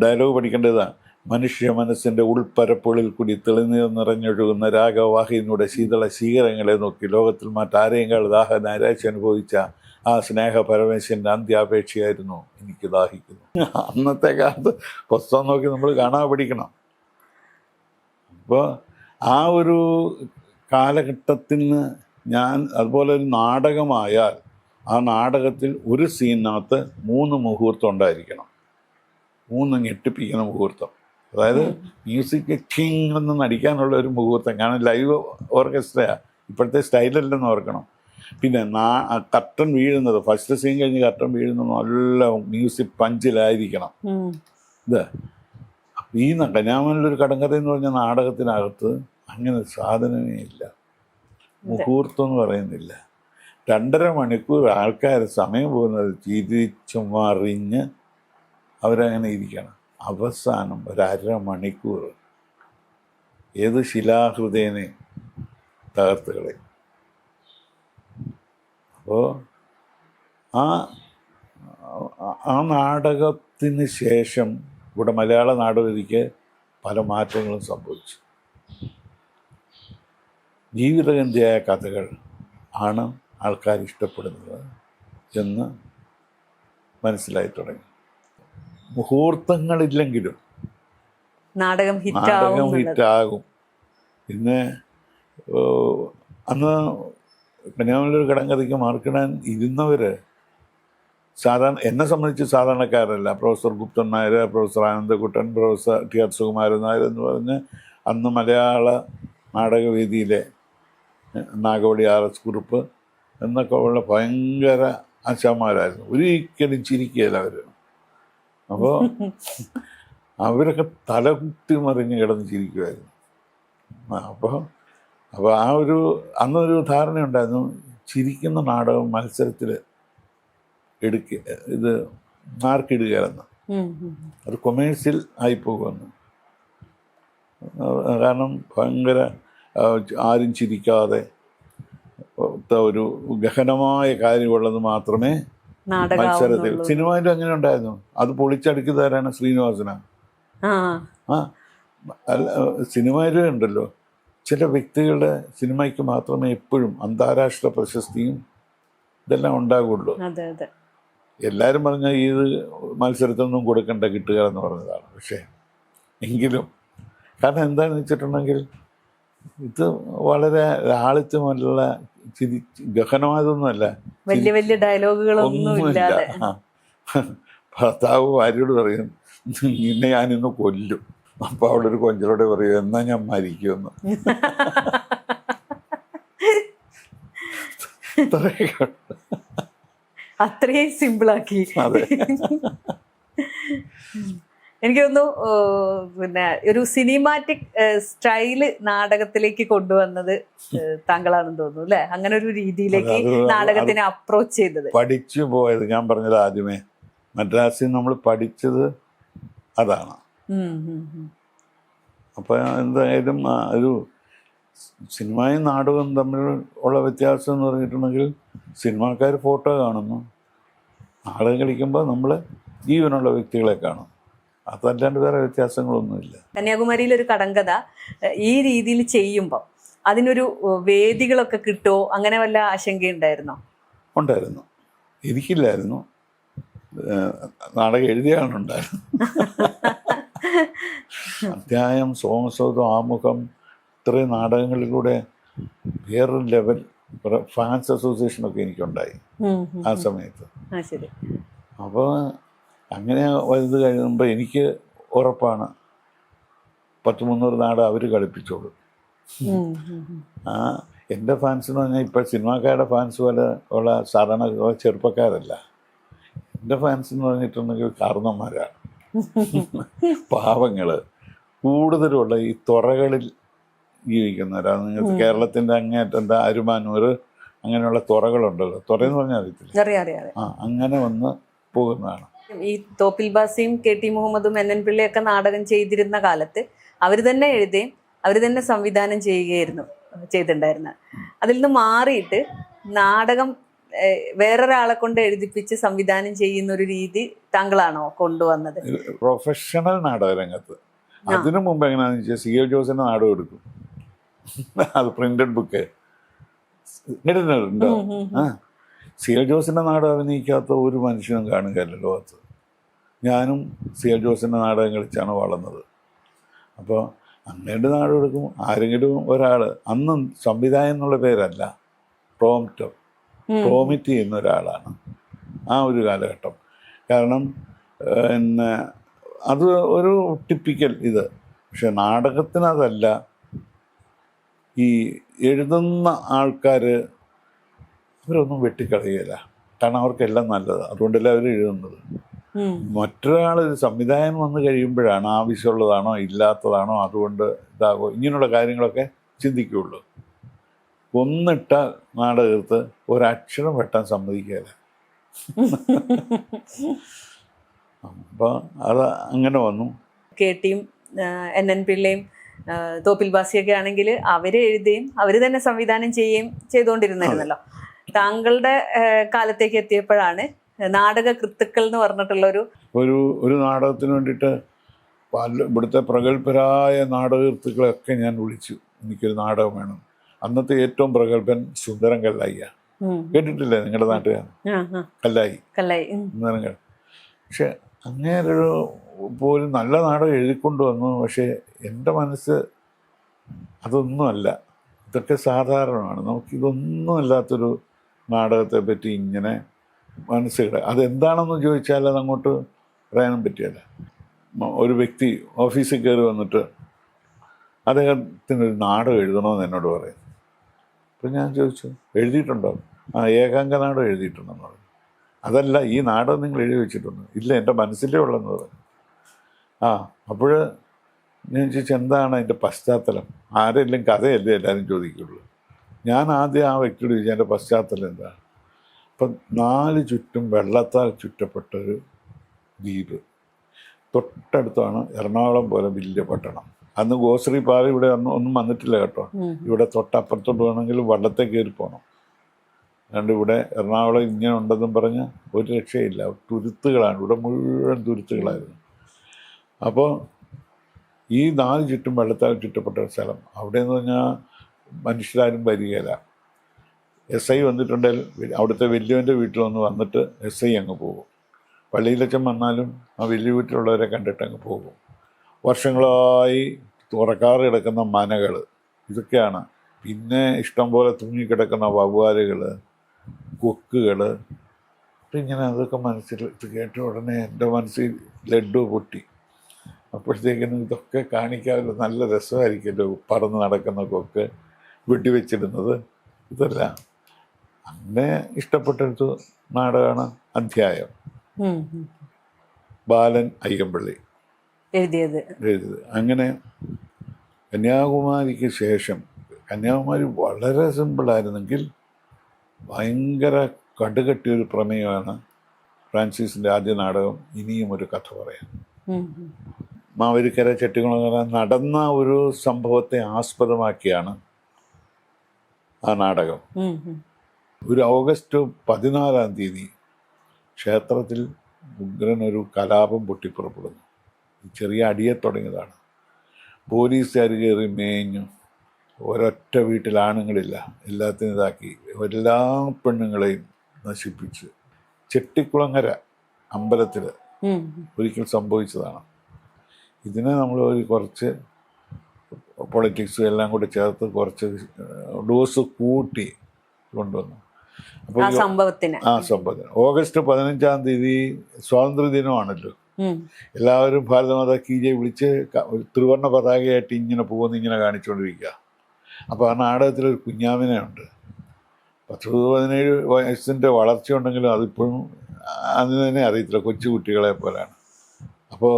S1: ഡയലോഗ് പഠിക്കേണ്ടതാണ്. മനുഷ്യ മനസ്സിൻ്റെ ഉൾപ്പരപ്പുകളിൽ കൂടി തെളിനീർ നിറഞ്ഞൊഴുകുന്ന രാഗവാഹിനിയുടെ ശീതള ശീകരങ്ങളെ നോക്കി ലോകത്തിൽ മറ്റാരെയും ദാഹ നൈരാശ്യം അനുഭവിച്ച ആ സ്നേഹ പരമേശ്വരൻ്റെ അന്ത്യാപേക്ഷയായിരുന്നു എനിക്ക് ദാഹിക്കുന്നു. അന്നത്തെ കാലത്ത് പുസ്തകം നോക്കി നമ്മൾ കാണാൻ പഠിക്കണം. അപ്പോൾ ആ ഒരു കാലഘട്ടത്തിൽ നിന്ന് ഞാൻ, അതുപോലെ ഒരു നാടകമായാൽ ആ നാടകത്തിൽ ഒരു സീനിനകത്ത് 3 മുഹൂർത്തം ഉണ്ടായിരിക്കണം. 3 ഞെട്ടിപ്പിക്കുന്ന മുഹൂർത്തം. അതായത് മ്യൂസിക് കിങ് എന്ന് നടിക്കാനുള്ള ഒരു മുഹൂർത്തം. കാരണം ലൈവ് ഓർക്കസ്ട്രയാണ്, ഇപ്പോഴത്തെ സ്റ്റൈലല്ലെന്ന് ഓർക്കണം. പിന്നെ കർട്ടൻ വീഴുന്നത്, ഫസ്റ്റ് സീൻ കഴിഞ്ഞ് കർട്ടൻ വീഴുന്നത് നല്ല മ്യൂസിക് പഞ്ചിലായിരിക്കണം. ഇത് ഈ കന്യാകുമാരിയിലൊരു കടങ്കഥ എന്ന് പറഞ്ഞ നാടകത്തിനകത്ത് അങ്ങനെ സാധനമേ ഇല്ല. മുഹൂർത്തം എന്ന് പറയുന്നില്ല. 2.5 മണിക്കൂർ ആൾക്കാർ സമയം പോകുന്നത് ചിരിച്ചു മറിഞ്ഞ് അവരങ്ങനെ ഇരിക്കണം. അവസാനം 1.5 മണിക്കൂർ ഏത് ശിലാഹൃദയനെ തകർത്ത് കളയും. അപ്പോൾ ആ നാടകത്തിന് ശേഷം ഇവിടെ മലയാള നാടകവേദിക്ക് പല മാറ്റങ്ങളും സംഭവിച്ചു. ജീവിതഗന്ധിയായ കഥകൾ ആണ് ആൾക്കാർ ഇഷ്ടപ്പെടുന്നത് എന്ന് മനസ്സിലായി തുടങ്ങി. മുഹൂർത്തങ്ങളില്ലെങ്കിലും
S2: നാടകം
S1: ഹിറ്റാകും. പിന്നെ അന്ന് കന്യാകുമാരിയിലൊരു കടങ്കഥയ്ക്ക് മാർക്കിടാൻ ഇരുന്നവർ സാധാരണ, എന്നെ സംബന്ധിച്ച് സാധാരണക്കാരല്ല. Professor Guptan Nair, professor Anandakuttan, professor T R Sukumaran Nair എന്ന് പറഞ്ഞ് അന്ന് മലയാള നാടകവേദിയിലെ നാഗവടി ആർ എസ് കുറുപ്പ് എന്നൊക്കെ ഉള്ള ഭയങ്കര ആശാന്മാരായിരുന്നു. ഒരിക്കലും ചിരിക്കുകയില്ല അവർ. അപ്പോൾ അവരൊക്കെ തലകുത്തി മറിഞ്ഞ് കിടന്ന് ചിരിക്കുമായിരുന്നു. അപ്പോൾ ആ ഒരു അന്നൊരു ധാരണയുണ്ടായിരുന്നു, ചിരിക്കുന്ന നാടകം മത്സരത്തിൽ ഇത് മാർക്കിടുകയെന്ന്. അത് കൊമേഴ്സ്യൽ ആയിപ്പോകുമെന്ന്. കാരണം ഭയങ്കര ആരും ചിരിക്കാതെ ഒരു ഗഹനമായ കാര്യമുള്ളത് മാത്രമേ മത്സരത്തിൽ. സിനിമയിലും അങ്ങനെ ഉണ്ടായിരുന്നു. അത് പൊളിച്ചടുക്കിയതാരാണ്? ശ്രീനിവാസനാണ്. അല്ല, സിനിമയിലും ഉണ്ടല്ലോ ചില വ്യക്തികളുടെ സിനിമയ്ക്ക് മാത്രമേ എപ്പോഴും അന്താരാഷ്ട്ര പ്രശസ്തിയും ഇതെല്ലാം ഉണ്ടാകുള്ളൂ. എല്ലാവരും പറഞ്ഞ ഈ മത്സരത്തിനൊന്നും കൊടുക്കണ്ട, കിട്ടുക എന്ന് പറഞ്ഞതാണ്. പക്ഷേ എങ്കിലും കാരണം എന്താണെന്ന് വെച്ചിട്ടുണ്ടെങ്കിൽ ഇത് വളരെ ലാളിത്യമല്ല, ഗഹനമായതൊന്നുമല്ല,
S2: വലിയ വലിയ ഡയലോഗുകളൊന്നുമില്ല.
S1: ഭർത്താവ് ഭാര്യയോട് പറയും, നിന്നെ ഞാനിന്ന് കൊല്ലും. അപ്പോൾ അവിടെ ഒരു കൊഞ്ചലോടെ പറയും, എന്നാ ഞാൻ മരിക്കുമെന്ന്.
S2: അത്രയും സിമ്പിളാക്കി.
S1: അതെ.
S2: എനിക്ക് തോന്നുന്നു പിന്നെ ഒരു സിനിമാറ്റിക് സ്റ്റൈല് നാടകത്തിലേക്ക് കൊണ്ടുവന്നത് താങ്കളാണെന്ന് തോന്നുന്നു അല്ലേ? അങ്ങനെ ഒരു രീതിയിലേക്ക് നാടകത്തിനെ അപ്രോച്ച് ചെയ്തത്.
S1: പഠിച്ചു പോയത് ഞാൻ പറഞ്ഞത് ആദ്യമേ, മദ്രാസിൽ നമ്മൾ പഠിച്ചത് അതാണ്. അപ്പോൾ എന്തായാലും ഒരു സിനിമയും നാടകവും തമ്മിൽ ഉള്ള വ്യത്യാസം എന്ന് പറഞ്ഞിട്ടുണ്ടെങ്കിൽ, സിനിമാക്കാർ ഫോട്ടോ കാണുന്നു, നാടകം കളിക്കുമ്പോൾ നമ്മൾ ജീവനുള്ള വ്യക്തികളെ കാണും. അതല്ലാണ്ട് വേറെ വ്യത്യാസങ്ങളൊന്നുമില്ല.
S2: കന്യാകുമാരിയിൽ ഒരു കടങ്കഥ ഈ രീതിയിൽ ചെയ്യുമ്പോൾ അതിനൊരു വേദികളൊക്കെ കിട്ടുമോ, അങ്ങനെ വല്ല ആശങ്കയുണ്ടായിരുന്നോ?
S1: ഉണ്ടായിരുന്നു. എനിക്കില്ലായിരുന്നു, നാടകം എഴുതിയ ആളുണ്ടായിരുന്നു. അധ്യായം, സോമസൗധം, ആമുഖം, ഇത്രയും നാടകങ്ങളിലൂടെ വേറൊരു ലെവൽ ഫാൻസ് അസോസിയേഷനൊക്കെ എനിക്കുണ്ടായി ആ സമയത്ത്. അപ്പോൾ അങ്ങനെ വലുത് കഴിയുമ്പോൾ എനിക്ക് ഉറപ്പാണ് 100-300 നാടകം അവർ കളിപ്പിച്ചോളൂ. എൻ്റെ ഫാൻസ് എന്ന് പറഞ്ഞാൽ ഇപ്പോൾ സിനിമാക്കാരുടെ ഫാൻസ് പോലെ ഉള്ള സാധാരണ ചെറുപ്പക്കാരല്ല. എൻ്റെ ഫാൻസ് എന്ന് പറഞ്ഞിട്ടുണ്ടെങ്കിൽ കാരണന്മാരാണ്, പാവങ്ങൾ, കൂടുതലുള്ള ഈ തുറകളിൽ ജീവിക്കുന്നവരാണ്. നിങ്ങൾക്ക് കേരളത്തിൻ്റെ അങ്ങേറ്റം എന്താ അരുമാനൂർ അങ്ങനെയുള്ള തുറകളുണ്ടല്ലോ, തുറയെന്ന് പറഞ്ഞാൽ അറിയത്തില്ല, അങ്ങനെ വന്ന് പോകുന്നതാണ്.
S2: ഈ തോപ്പിൽ ബാസിയും KT മുഹമ്മദും NN പിള്ളയൊക്കെ നാടകം ചെയ്തിരുന്ന കാലത്ത് അവർ തന്നെ എഴുതുകയും അവർ തന്നെ സംവിധാനം ചെയ്തിട്ടുണ്ടായിരുന്നത്. അതിൽ നിന്ന് മാറിയിട്ട് നാടകം വേറൊരാളെ കൊണ്ട് എഴുതിപ്പിച്ച് സംവിധാനം ചെയ്യുന്ന ഒരു രീതി താങ്കളാണോ കൊണ്ടുവന്നത്?
S1: പ്രൊഫഷണൽ നാടകരംഗത്ത് അതിനു മുമ്പ് എങ്ങനെയാണെന്ന് വെച്ചാൽ CL ജോസിന്റെ നാടകം എടുക്കും, അത് പ്രിന്റഡ് ബുക്ക് കേട്ടിട്ടുണ്ടോ? CL ജോസിന്റെ നാടകം അഭിനയിക്കാത്ത ഒരു മനുഷ്യനും കാണുകയല്ല ലോകത്ത്. ഞാനും CL ജോസിന്റെ നാടകം കളിച്ചാണ് വളർന്നത്. അപ്പോൾ അങ്ങയുടെ നാടകം എടുക്കും ആരെങ്കിലും ഒരാൾ, അന്നും സംവിധായകൻ എന്നുള്ള പേരല്ല, പ്രോമിറ്റ് ചെയ്യുന്ന ഒരാളാണ് ആ ഒരു കാലഘട്ടം. കാരണം പിന്നെ അത് ഒരു ടിപ്പിക്കൽ ഇത്. പക്ഷെ നാടകത്തിനതല്ല. ഈ എഴുതുന്ന ആൾക്കാർ അവരൊന്നും വെട്ടിക്കളയുകയില്ല. കാരണം അവർക്കെല്ലാം നല്ലത്, അതുകൊണ്ടല്ലേ അവർ എഴുതുന്നത്. മറ്റൊരാൾ സംവിധായകൻ വന്നു കഴിയുമ്പോഴാണ് ആവശ്യമുള്ളതാണോ ഇല്ലാത്തതാണോ അതുകൊണ്ട് ഇതാകോ ഇങ്ങനെയുള്ള കാര്യങ്ങളൊക്കെ ചിന്തിക്കുകയുള്ളൂ. ഒന്നിട്ട നാടകത്ത് ഒരക്ഷരം വെട്ടാൻ സമ്മതിക്കുകയില്ല. അപ്പം അത് അങ്ങനെ വന്നു.
S2: KTയും NN പിള്ളയും തോപ്പിൽ ബാസിയൊക്കെ ആണെങ്കിൽ അവർ എഴുതുകയും അവർ തന്നെ സംവിധാനം ചെയ്യുകയും ചെയ്തുകൊണ്ടിരുന്നായിരുന്നല്ലോ. താങ്കളുടെ കാലത്തേക്ക് എത്തിയപ്പോഴാണ് നാടക കൃത്തുക്കൾ എന്ന് പറഞ്ഞിട്ടുള്ള
S1: ഒരു നാടകത്തിന് വേണ്ടിയിട്ട് ഇവിടുത്തെ പ്രഗത്ഭരായ നാടകകൃത്തുക്കളെയൊക്കെ ഞാൻ വിളിച്ചു. എനിക്കൊരു നാടകം വേണം. അന്നത്തെ ഏറ്റവും പ്രഗത്ഭൻ സുന്ദരം കല്ലായിയ. കേട്ടിട്ടില്ലേ നിങ്ങളുടെ നാട്ടുകാരൻ? കല്ലായി സുന്ദരം. പക്ഷെ അങ്ങേരൊരു പോലും നല്ല നാടകം എഴുതിക്കൊണ്ട് വന്നു. പക്ഷേ എൻ്റെ മനസ്സ് അതൊന്നുമല്ല, ഇതൊക്കെ സാധാരണമാണ്. നമുക്കിതൊന്നും അല്ലാത്തൊരു നാടകത്തെ പറ്റി ഇങ്ങനെ മനസ്സിൽ അതെന്താണെന്ന് ചോദിച്ചാൽ അത് അങ്ങോട്ട് പറയാനും പറ്റിയല്ല. ഒരു വ്യക്തി ഓഫീസിൽ കയറി വന്നിട്ട് അദ്ദേഹത്തിനൊരു നാടകം എഴുതണമെന്ന് എന്നോട് പറയും. അപ്പം ഞാൻ ചോദിച്ചു, എഴുതിയിട്ടുണ്ടോ? ഏകാംഗ നാടകം എഴുതിയിട്ടുണ്ടെന്ന് പറഞ്ഞു. അതല്ല, ഈ നാടകം നിങ്ങൾ എഴുതി വെച്ചിട്ടുണ്ട്? ഇല്ല, എൻ്റെ മനസ്സിലേ ഉള്ളെന്ന് പറഞ്ഞു. അപ്പോൾ ഞാൻ ചോദിച്ചു, എന്താണ് അതിൻ്റെ പശ്ചാത്തലം? ആരെല്ലാം കഥയല്ലേ എല്ലാവരും ചോദിക്കുള്ളൂ. ഞാൻ ആദ്യം ആ വ്യക്തിയോട് ചോദിച്ചു, എൻ്റെ പശ്ചാത്തലം എന്താണ്? അപ്പം 4 ചുറ്റും വെള്ളത്താൽ ചുറ്റപ്പെട്ടൊരു ദ്വീപ്. തൊട്ടടുത്താണ് എറണാകുളം പോലെ വലിയ പട്ടണം. അന്ന് ഗോശ്രീ പാല ഇവിടെ ഒന്നും വന്നിട്ടില്ല കേട്ടോ. ഇവിടെ തൊട്ടപ്പുറത്തോട്ട് വേണമെങ്കിലും വള്ളത്തെ കയറി പോകണം. അതുകൊണ്ട് ഇവിടെ എറണാകുളം ഇങ്ങനെ ഉണ്ടെന്നും പറഞ്ഞ് ഒരു രക്ഷയില്ല. തുരുത്തുകളാണ്, ഇവിടെ മുഴുവൻ തുരുത്തുകളായിരുന്നു. അപ്പോൾ ഈ 4 ചുറ്റും വെള്ളത്താൽ ചുറ്റപ്പെട്ട ഒരു സ്ഥലം. അവിടെ എന്ന് പറഞ്ഞാൽ മനുഷ്യരാരും വരികയില്ല. SI വന്നിട്ടുണ്ടെങ്കിൽ അവിടുത്തെ വലിയവൻ്റെ വീട്ടിൽ വന്നിട്ട് SI അങ്ങ് പോകും. പള്ളിയിലച്ഛൻ വന്നാലും ആ വലിയ വീട്ടിലുള്ളവരെ കണ്ടിട്ട് അങ്ങ് പോകും. വർഷങ്ങളായി തുറക്കാറ് കിടക്കുന്ന മനകൾ ഇതൊക്കെയാണ്. പിന്നെ ഇഷ്ടംപോലെ തൂങ്ങിക്കിടക്കുന്ന വവ്വാലുകൾ, കൊക്കുകൾ. ഇങ്ങനെ അതൊക്കെ മനസ്സിൽ ഇത് കേട്ട ഉടനെ എൻ്റെ മനസ്സിൽ ലഡ്ഡു പൊട്ടി. അപ്പോഴത്തേക്കിനും ഇതൊക്കെ കാണിക്കാമല്ലോ, നല്ല രസമായിരിക്കുമല്ലോ, പറന്ന് നടക്കുന്ന കൊക്ക്, വെട്ടിവെച്ചിടുന്നത്, ഇതെല്ലാം. അങ്ങനെ ഇഷ്ടപ്പെട്ടെടുത്തു നാടകമാണ് അധ്യായം. ബാലൻ അയ്യമ്പള്ളി എഴുതിയത്. അങ്ങനെ കന്യാകുമാരിക്ക് ശേഷം, കന്യാകുമാരി വളരെ സിമ്പിളായിരുന്നെങ്കിൽ ഭയങ്കര കടുകട്ടിയൊരു പ്രമേയമാണ് ഫ്രാൻസിസിൻ്റെ ആദ്യ നാടകം ഇനിയും ഒരു കഥ പറയാം. മാവേലിക്കര ചെട്ടികുളങ്ങര നടന്ന ഒരു സംഭവത്തെ ആസ്പദമാക്കിയാണ് ആ നാടകം. ഒരു ഓഗസ്റ്റ് 14-ാം തീയതി ക്ഷേത്രത്തിൽ ഉഗ്രനൊരു കലാപം പൊട്ടിപ്പുറപ്പെടുന്നു. ചെറിയ അടിയെ തുടങ്ങിയതാണ്. പോലീസുകാർ കയറി മേഞ്ഞു. ഒരൊറ്റ വീട്ടിൽ ആണുങ്ങളില്ല, എല്ലാത്തിനും ഇതാക്കി എല്ലാ പെണ്ണുങ്ങളെയും നശിപ്പിച്ച്. ചെട്ടിക്കുളങ്ങര അമ്പലത്തിൽ ഒരിക്കൽ സംഭവിച്ചതാണ്. ഇതിനെ നമ്മൾ കുറച്ച് പൊളിറ്റിക്സും എല്ലാം കൂടി ചേർത്ത് കുറച്ച് ഡോസ് കൂട്ടി കൊണ്ടുവന്നു. അപ്പോൾ ആ സംഭവത്തിന് ഓഗസ്റ്റ് 15-ാം തീയതി സ്വാതന്ത്ര്യദിനമാണല്ലോ. എല്ലാവരും ഭാരതമാതാ കീ ജയ് വിളിച്ച് ത്രിവർണ്ണ പതാകയായിട്ട് ഇങ്ങനെ പോകുന്ന ഇങ്ങനെ കാണിച്ചുകൊണ്ടിരിക്കുക. അപ്പോൾ ആ നാടകത്തിലൊരു കുഞ്ഞാമിനുണ്ട്. 10-17 വയസ്സിൻ്റെ വളർച്ച ഉണ്ടെങ്കിലും അതിപ്പോഴും അതിന് തന്നെ അറിയത്തില്ല, കൊച്ചു കുട്ടികളെ പോലെയാണ്. അപ്പോൾ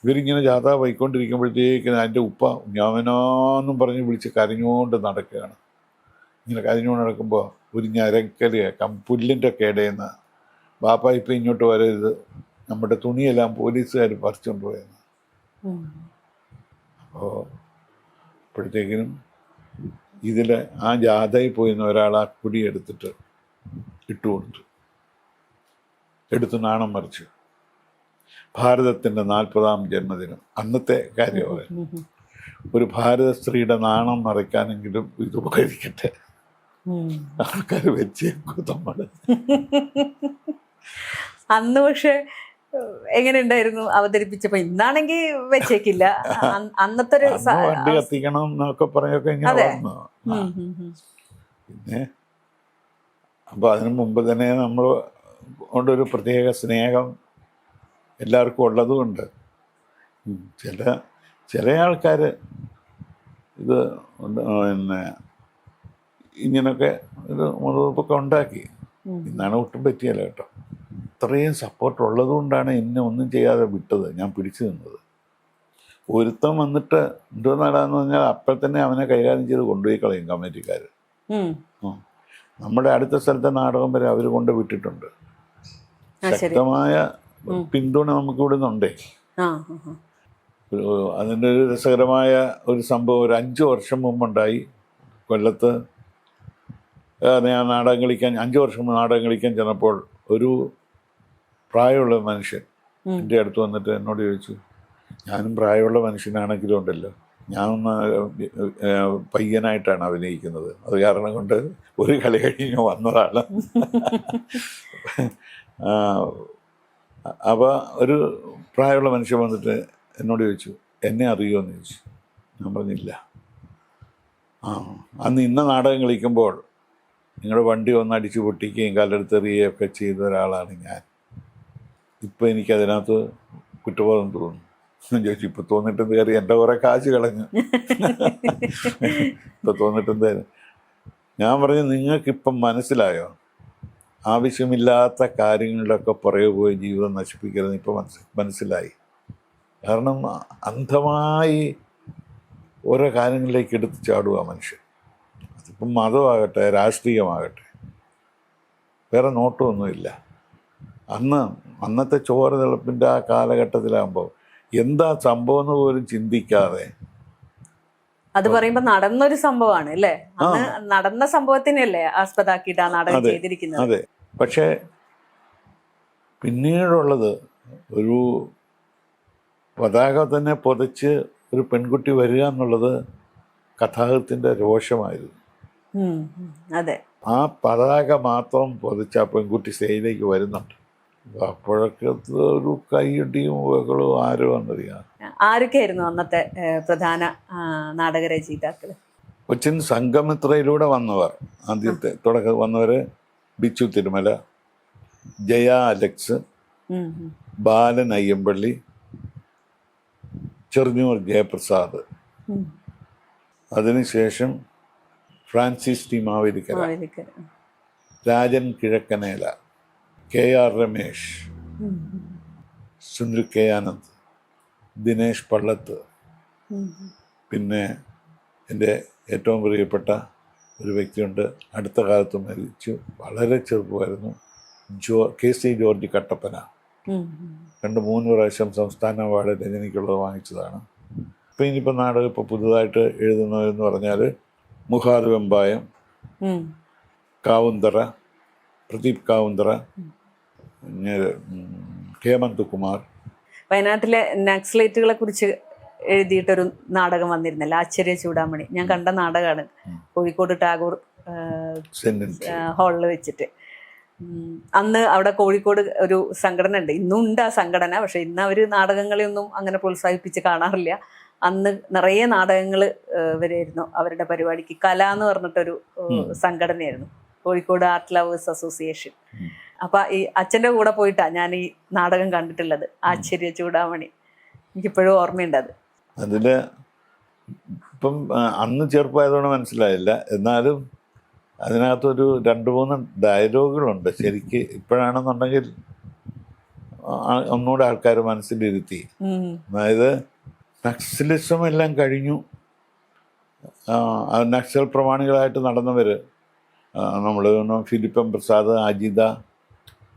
S1: ഇവരിങ്ങനെ ജാഥ പോയിക്കൊണ്ടിരിക്കുമ്പോഴത്തേക്കും അതിൻ്റെ ഉപ്പ കുഞ്ഞാമിനാന്നും പറഞ്ഞ് വിളിച്ച് കരഞ്ഞുകൊണ്ട് നടക്കുകയാണ്. ഇങ്ങനെ കരഞ്ഞുകൊണ്ട് നടക്കുമ്പോൾ ഒരു ഞരക്കൽ പുല്ലിൻ്റെ ഒക്കെ ഇടയിൽ ബാപ്പ ഇപ്പം ഇങ്ങോട്ട് വരരുത്, നമ്മുടെ തുണിയെല്ലാം പോലീസുകാർ പറിച്ചുകൊണ്ട് പോയെന്ന്. അപ്പോൾ അപ്പോഴത്തേക്കിനും ഇതിൽ ആ ജാഥയിൽ പോയിന്ന് ഒരാൾ ആ കുടി എടുത്തിട്ട് ഇട്ടുകൊടുത്തു, എടുത്ത് നാണം മറിച്ചു. ഭാരതത്തിൻ്റെ 40-ാം ജന്മദിനം, അന്നത്തെ കാര്യമാണ്. ഒരു ഭാരത സ്ത്രീയുടെ നാണം മറിക്കാനെങ്കിലും ഇത് ഉപകരിക്കട്ടെ. ആൾക്കാർ വെച്ചേക്കും നമ്മൾ.
S2: അന്ന് പക്ഷെ എങ്ങനെ ഉണ്ടായിരുന്നു അവതരിപ്പിച്ചപ്പോ? ഇന്നാണെങ്കിൽ വെച്ചേക്കില്ല. അന്നത്തെ ഒരു
S1: വണ്ടി കത്തിക്കണം എന്നൊക്കെ പറയൊക്കെ ഇങ്ങനെ വന്നു. പിന്നെ അപ്പൊ അതിനു മുമ്പ് തന്നെ നമ്മൾ കൊണ്ടൊരു പ്രത്യേക സ്നേഹം എല്ലാവർക്കും ഉള്ളതുകൊണ്ട് ചില ആൾക്കാർ ഇത് പിന്നെ ഇങ്ങനൊക്കെ ഒരു മുറിവൊക്കെ ഉണ്ടാക്കി. ഇന്നാണ് ഒട്ടും പറ്റിയല്ല കേട്ടോ. ഇത്രയും സപ്പോർട്ട് ഉള്ളതുകൊണ്ടാണ് എന്നെ ഒന്നും ചെയ്യാതെ വിട്ടത്, ഞാൻ പിടിച്ചു നിന്നത്. ഒരുത്തം വന്നിട്ട് എന്തോ നടാന്ന് പറഞ്ഞാൽ അപ്പോൾ തന്നെ അവനെ കൈകാര്യം ചെയ്ത് കൊണ്ടുപോയി കളയും കമ്മിറ്റിക്കാർ. നമ്മുടെ അടുത്ത സ്ഥലത്തെ നാടകം വരെ അവർ കൊണ്ട് വിട്ടിട്ടുണ്ട്. ശക്തമായ പിന്തുണ നമുക്ക് ഇവിടെ നിന്നുണ്ടേ. അതിൻ്റെ ഒരു രസകരമായ ഒരു സംഭവം ഒരു 5 വർഷം മുമ്പുണ്ടായി. കൊല്ലത്ത് ഞാൻ നാടകം കളിക്കാൻ 5 വർഷം മുമ്പ് നാടകം കളിക്കാൻ ചെന്നപ്പോൾ ഒരു പ്രായമുള്ള മനുഷ്യൻ എൻ്റെ അടുത്ത് വന്നിട്ട് എന്നോട് ചോദിച്ചു, ഞാനും പ്രായമുള്ള മനുഷ്യനാണെങ്കിലും ഉണ്ടല്ലോ, ഞാനൊന്ന് പയ്യനായിട്ടാണ് അഭിനയിക്കുന്നത്, അത് കാരണം കൊണ്ട് ഒരു കളി കഴിഞ്ഞ് വന്നതാണ്. അപ്പോൾ ഒരു പ്രായമുള്ള മനുഷ്യൻ വന്നിട്ട് എന്നോട് ചോദിച്ചു, എന്നെ അറിയുമോ ചോദിച്ചു. ഞാൻ പറഞ്ഞില്ല. അന്ന് ഇന്ന നാടകം കളിക്കുമ്പോൾ നിങ്ങളുടെ വണ്ടി ഒന്ന് അടിച്ചു പൊട്ടിക്കുകയും കാലെടുത്തെറിയുകയും ഒക്കെ ചെയ്ത ഒരാളാണ് ഞാൻ. ഇപ്പം എനിക്കതിനകത്ത് കുറ്റബോധം തോന്നുന്നു. ഞാൻ ചോദിച്ചു, ഇപ്പം തോന്നിട്ടെന്ത് കയറി, എൻ്റെ കുറേ കാശ് കളഞ്ഞു, ഇപ്പം തോന്നിട്ടെന്തായാലും. ഞാൻ പറഞ്ഞു, നിങ്ങൾക്കിപ്പം മനസ്സിലായോ, ആവശ്യമില്ലാത്ത കാര്യങ്ങളിലൊക്കെ പുറകെ പോയി ജീവിതം നശിപ്പിക്കരുത്. ഇപ്പം മനസ്സിലായി. കാരണം അന്ധമായി ഓരോ കാര്യങ്ങളിലേക്ക് എടുത്ത് ചാടുക മനുഷ്യൻ. അതിപ്പം മതമാകട്ടെ രാഷ്ട്രീയമാകട്ടെ, വേറെ നോട്ടമൊന്നുമില്ല. അന്നത്തെ ചോര തിളപ്പിൻ്റെ ആ കാലഘട്ടത്തിലാകുമ്പോൾ എന്താ സംഭവം എന്ന് പോലും ചിന്തിക്കാതെ.
S2: അത് പറയുമ്പോ നടന്നൊരു സംഭവമാണ് അല്ലേ, നടന്ന സംഭവത്തിനല്ലേ ആസ്പദമാക്കിയിട്ട് ആ നാടകം ചെയ്തിരിക്കുന്നത്.
S1: അതെ. പക്ഷേ പിന്നീടുള്ളത് ഒരു പതാക തന്നെ പൊതച്ച് ഒരു പെൺകുട്ടി വരിക എന്നുള്ളത് കഥാകൃത്തിൻ്റെ രോഷമായിരുന്നു.
S2: അതെ.
S1: ആ പതാക മാത്രം പൊതിച്ച് ആ പെൺകുട്ടി സ്റ്റേജിലേക്ക് വരുന്നുണ്ട്. അപ്പോഴൊക്കെ ഒരു കൈയടിയും ബഹളവും ആരോ എന്നറിയാം.
S2: ആരൊക്കെയായിരുന്നു അന്നത്തെ പ്രധാന നാടകരചയിതാക്കൾ?
S1: കൊച്ചിൻ സംഘമിത്രയിലൂടെ വന്നവർ, ആദ്യത്തെ തുടക്കം വന്നവർ ബിച്ചു തിരുമല, ജയ അലക്സ്, ബാലൻ അയ്യമ്പള്ളി, ചെറുന്നൂർ ജയപ്രസാദ്, അതിനുശേഷം Francis T Mavelikkara, Rajan Kizhakkanela, KR Ramesh, Sunil K Anand, Dinesh Pallath, പിന്നെ എൻ്റെ ഏറ്റവും പ്രിയപ്പെട്ട ഒരു വ്യക്തിയുണ്ട്, അടുത്ത കാലത്ത് മരിച്ചു, വളരെ ചെറുപ്പമായിരുന്നു, KC ജോർജ് കട്ടപ്പന. 2-3 പ്രാവശ്യം സംസ്ഥാന അവാർഡ് രജനിക്കുള്ളത് വാങ്ങിച്ചതാണ്. ഇപ്പം ഇനിയിപ്പോൾ നാടകം ഇപ്പോൾ പുതുതായിട്ട് എഴുതുന്നതെന്ന് പറഞ്ഞാൽ മുഹാദ് വെമ്പായം, കാവുന്തറ, പ്രദീപ് കാവുന്തറ, ഹേമന്ത് കുമാർ.
S2: വയനാട്ടിലെ നക്സലേറ്റുകളെ കുറിച്ച് എഴുതിയിട്ടൊരു നാടകം വന്നിരുന്നല്ലോ, ആശ്ചര്യ ചൂടാമണി. ഞാൻ കണ്ട നാടകമാണ്, കോഴിക്കോട് ടാഗോർ ഹാളിൽ വെച്ചിട്ട്. അന്ന് അവിടെ കോഴിക്കോട് ഒരു സംഘടന ഉണ്ട്, ഇന്നും ഉണ്ട് ആ സംഘടന, പക്ഷെ ഇന്ന് അവർ നാടകങ്ങളെയൊന്നും അങ്ങനെ പ്രോത്സാഹിപ്പിച്ച് കാണാറില്ല. അന്ന് നിറയെ നാടകങ്ങൾ വരെയായിരുന്നു അവരുടെ പരിപാടിക്ക്. കല എന്ന് പറഞ്ഞിട്ടൊരു സംഘടനയായിരുന്നു, കോഴിക്കോട് ആർട്ട് ലവേഴ്സ് അസോസിയേഷൻ. അപ്പൊ ഈ അച്ഛൻ്റെ കൂടെ പോയിട്ടാണ് ഞാൻ ഈ നാടകം കണ്ടിട്ടുള്ളത്, ആശ്ചര്യ ചൂടാമണി. എനിക്കിപ്പോഴും ഓർമ്മയുണ്ട് അത്.
S1: അതില് ഇപ്പം അന്ന് ചെറുപ്പമായതുകൊണ്ട് മനസ്സിലായില്ല, എന്നാലും അതിനകത്തൊരു 2-3 ഡയലോഗുകളുണ്ട്. ശരിക്ക് ഇപ്പോഴാണെന്നുണ്ടെങ്കിൽ ഒന്നുകൂടെ ആൾക്കാർ മനസ്സിലിരുത്തി. അതായത് നക്സലിസം എല്ലാം കഴിഞ്ഞു, നക്സൽ പ്രമാണികളായിട്ട് നടന്നവർ, നമ്മൾ ഫിലിപ്പം പ്രസാദ്, അജിത,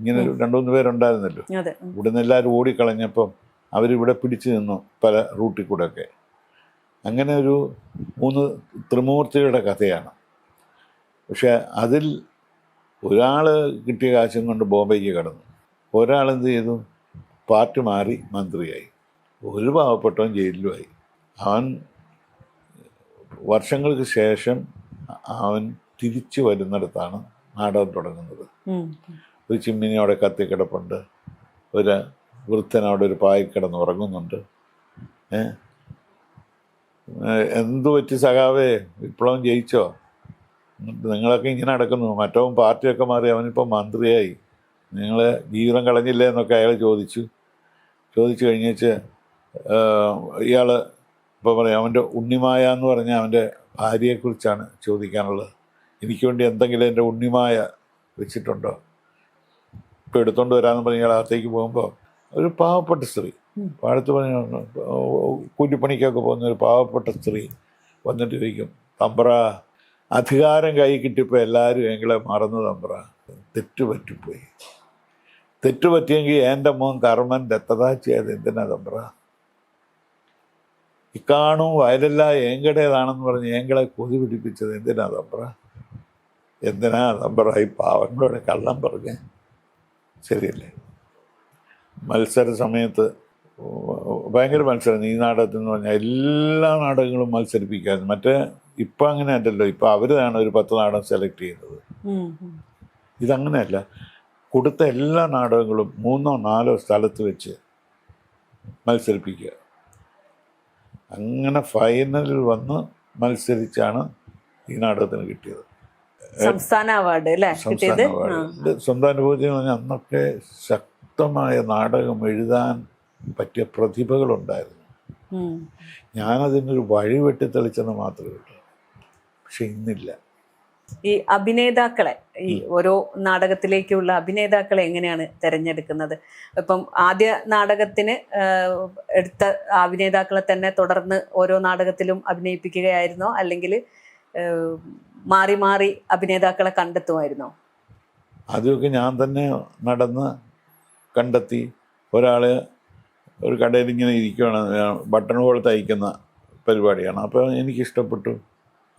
S1: ഇങ്ങനെ 2-3 പേരുണ്ടായിരുന്നല്ലോ. ഇവിടെ നിന്ന് എല്ലാവരും ഓടിക്കളഞ്ഞപ്പം അവരിവിടെ പിടിച്ചു നിന്നു പല റൂട്ടിൽ കൂടെ ഒക്കെ. അങ്ങനെ ഒരു 3 ത്രിമൂർത്തികളുടെ കഥയാണ്. പക്ഷെ അതിൽ ഒരാൾ കിട്ടിയ കാശും കൊണ്ട് ബോംബെക്ക് കടന്നു, ഒരാളെന്ത് ചെയ്തു, പാർട്ടി മാറി മന്ത്രിയായി, ഒരു പാവപ്പെട്ടവൻ ജയിലിലുമായി. അവൻ വർഷങ്ങൾക്ക് ശേഷം അവൻ തിരിച്ചു വരുന്നിടത്താണ് നാടകം തുടങ്ങുന്നത്. ഒരു ചിമ്മിനി അവിടെ കത്തിക്കിടപ്പുണ്ട്, ഒരു വൃദ്ധൻ അവിടെ ഒരു പായിൽ കിടന്ന് ഉറങ്ങുന്നുണ്ട്. എന്തു പറ്റി സഖാവേ, വിപ്ലവം ജയിച്ചോ, നിങ്ങളൊക്കെ ഇങ്ങനെ നടക്കുന്നു, മറ്റവൻ പാർട്ടിയൊക്കെ മാറി അവനിപ്പോൾ മന്ത്രിയായി, നിങ്ങൾ ജീവിതം കളഞ്ഞില്ലേ എന്നൊക്കെ അയാൾ ചോദിച്ചു കഴിഞ്ഞേച്ച് ഇയാൾ ഇപ്പോൾ പറയാം അവൻ്റെ ഉണ്ണിമായ എന്ന് പറഞ്ഞാൽ അവൻ്റെ ഭാര്യയെക്കുറിച്ചാണ് ചോദിക്കാനുള്ളത്. എനിക്ക് വേണ്ടി എന്തെങ്കിലും എൻ്റെ ഉണ്ണിമായ വെച്ചിട്ടുണ്ടോ? ഇപ്പോൾ എടുത്തുകൊണ്ട് വരാമെന്ന് പറഞ്ഞ് ഇയാൾ അകത്തേക്ക് പോകുമ്പോൾ ഒരു പാവപ്പെട്ട സ്ത്രീ, പാടത്ത് പറഞ്ഞ കൂലിപ്പണിക്കൊക്കെ പോകുന്ന ഒരു പാവപ്പെട്ട സ്ത്രീ വന്നിട്ട് ചോദിക്കും, തമ്പ്ര അധികാരം കൈ കിട്ടിയപ്പോൾ എല്ലാവരും എങ്ങളെ മറന്നു തമ്പ്ര, തെറ്റുപറ്റിപ്പോയി. തെറ്റുപറ്റിയെങ്കിൽ എൻ്റെ മോൻ കർമ്മൻ ദത്തതാച്ചിയത് എന്തിനാ തമ്പ്ര? ഇക്കാണും വയലെല്ലാം ഏങ്കടേതാണെന്ന് പറഞ്ഞ് ഏങ്കളെ കൊതി പിടിപ്പിച്ചത് എന്തിനാ തമ്പ്ര? എന്തിനാ തമ്പ്ര ഈ പാവങ്ങളോടെ കള്ളം പറഞ്ഞേ? ശരിയല്ലേ? മത്സര സമയത്ത് ഭയങ്കര മത്സരം. ഈ നാടകത്തിൽ എന്ന് പറഞ്ഞാൽ എല്ലാ നാടകങ്ങളും മത്സരിപ്പിക്കായിരുന്നു. മറ്റേ ഇപ്പം അങ്ങനെ അല്ലല്ലോ, ഇപ്പം അവരാണ് ഒരു 10 നാടകം സെലക്ട് ചെയ്യുന്നത്. ഇതങ്ങനെയല്ല. കൊടുത്ത എല്ലാ നാടകങ്ങളും 3ഓ 4ഓ സ്ഥലത്ത് വെച്ച് മത്സരിപ്പിക്കുക. അങ്ങനെ ഫൈനലിൽ വന്ന് മത്സരിച്ചാണ് ഈ നാടകത്തിന് കിട്ടിയത്
S2: സംസ്ഥാന അവാർഡ് അല്ലേ?
S1: സംസ്ഥാന അവാർഡ്. സ്വന്തം അനുഭവത്തിൽ എന്ന് പറഞ്ഞാൽ അന്നൊക്കെ ശക്തമായ നാടകം എഴുതാൻ പറ്റിയ പ്രതിഭകളുണ്ടായിരുന്നു. ഞാനതിനൊരു വഴി വെട്ടിത്തെളിച്ചെന്ന് മാത്രമേ ഉള്ളൂ. പക്ഷെ ഇന്നില്ല.
S2: ഈ അഭിനേതാക്കളെ, ഈ ഓരോ നാടകത്തിലേക്കുള്ള അഭിനേതാക്കളെ എങ്ങനെയാണ് തിരഞ്ഞെടുക്കുന്നത്? ഇപ്പം ആദ്യ നാടകത്തിന് എടുത്ത അഭിനേതാക്കളെ തന്നെ തുടർന്ന് ഓരോ നാടകത്തിലും അഭിനയിപ്പിക്കുകയായിരുന്നോ, അല്ലെങ്കിൽ മാറി മാറി അഭിനേതാക്കളെ കണ്ടെത്തുമായിരുന്നോ?
S1: ആദ്യമൊക്കെ ഞാൻ തന്നെ നടന്ന് കണ്ടെത്തി. ഒരാൾ ഒരു കടയിൽ ഇങ്ങനെ ഇരിക്കുകയാണ്, ബട്ടൺ ഹോൾ തയ്ക്കുന്ന പരിപാടിയാണ്. അപ്പോൾ എനിക്കിഷ്ടപ്പെട്ടു,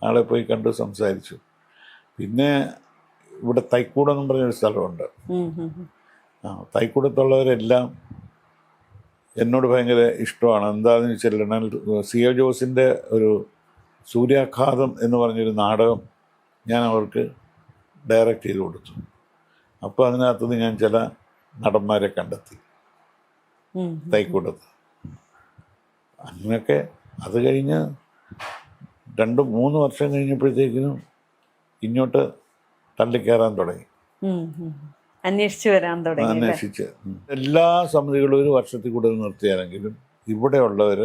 S1: ആളെ പോയി കണ്ടു, സംസാരിച്ചു. പിന്നെ ഇവിടെ തൈക്കൂടെന്നും പറഞ്ഞൊരു സ്ഥലമുണ്ട്. തൈക്കൂടത്തുള്ളവരെല്ലാം എന്നോട് ഭയങ്കര ഇഷ്ടമാണ്. എന്താണെന്ന് വെച്ചിട്ടുണ്ടെങ്കിൽ C.O. ജോസിൻ്റെ ഒരു സൂര്യാഘാതം എന്ന് പറഞ്ഞൊരു നാടകം ഞാൻ അവർക്ക് ഡയറക്റ്റ് ചെയ്ത് കൊടുത്തു. അപ്പോൾ അതിനകത്തുനിന്ന് ഞാൻ ചില നടന്മാരെ കണ്ടെത്തി തൈക്കൂടത്ത്. അങ്ങനെയൊക്കെ അത് കഴിഞ്ഞ് 2-3 വർഷം കഴിഞ്ഞപ്പോഴത്തേക്കിനും ഇങ്ങോട്ട് തള്ളിക്കയറാൻ തുടങ്ങി,
S2: അന്വേഷിച്ച് വരാൻ തുടങ്ങി.
S1: അന്വേഷിച്ച് എല്ലാ സമിതികളും ഒരു വർഷത്തിൽ കൂടുതൽ നിർത്തിയാലെങ്കിലും ഇവിടെ ഉള്ളവർ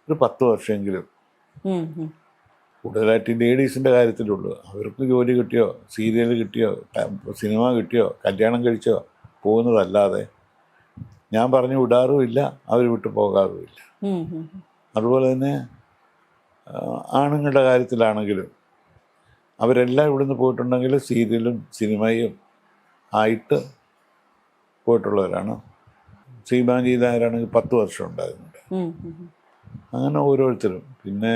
S1: ഒരു 10 വർഷമെങ്കിലും കൂടുതലായിട്ട് ലേഡീസിൻ്റെ കാര്യത്തിലുള്ളൂ. അവർക്ക് ജോലി കിട്ടിയോ, സീരിയൽ കിട്ടിയോ, സിനിമ കിട്ടിയോ, കല്യാണം കഴിച്ചോ പോകുന്നതല്ലാതെ ഞാൻ പറഞ്ഞു വിടാറുമില്ല, അവർ വിട്ടു പോകാറുമില്ല. അതുപോലെ തന്നെ ആണുങ്ങളുടെ കാര്യത്തിലാണെങ്കിലും അവരെല്ലാം ഇവിടുന്ന് പോയിട്ടുണ്ടെങ്കിൽ സീരിയലും സിനിമയും ആയിട്ട് പോയിട്ടുള്ളവരാണ്. ശ്രീമാൻജി നായരാണെങ്കിൽ 10 വർഷം ഉണ്ടായിരുന്നുണ്ട്. അങ്ങനെ ഓരോരുത്തരും. പിന്നെ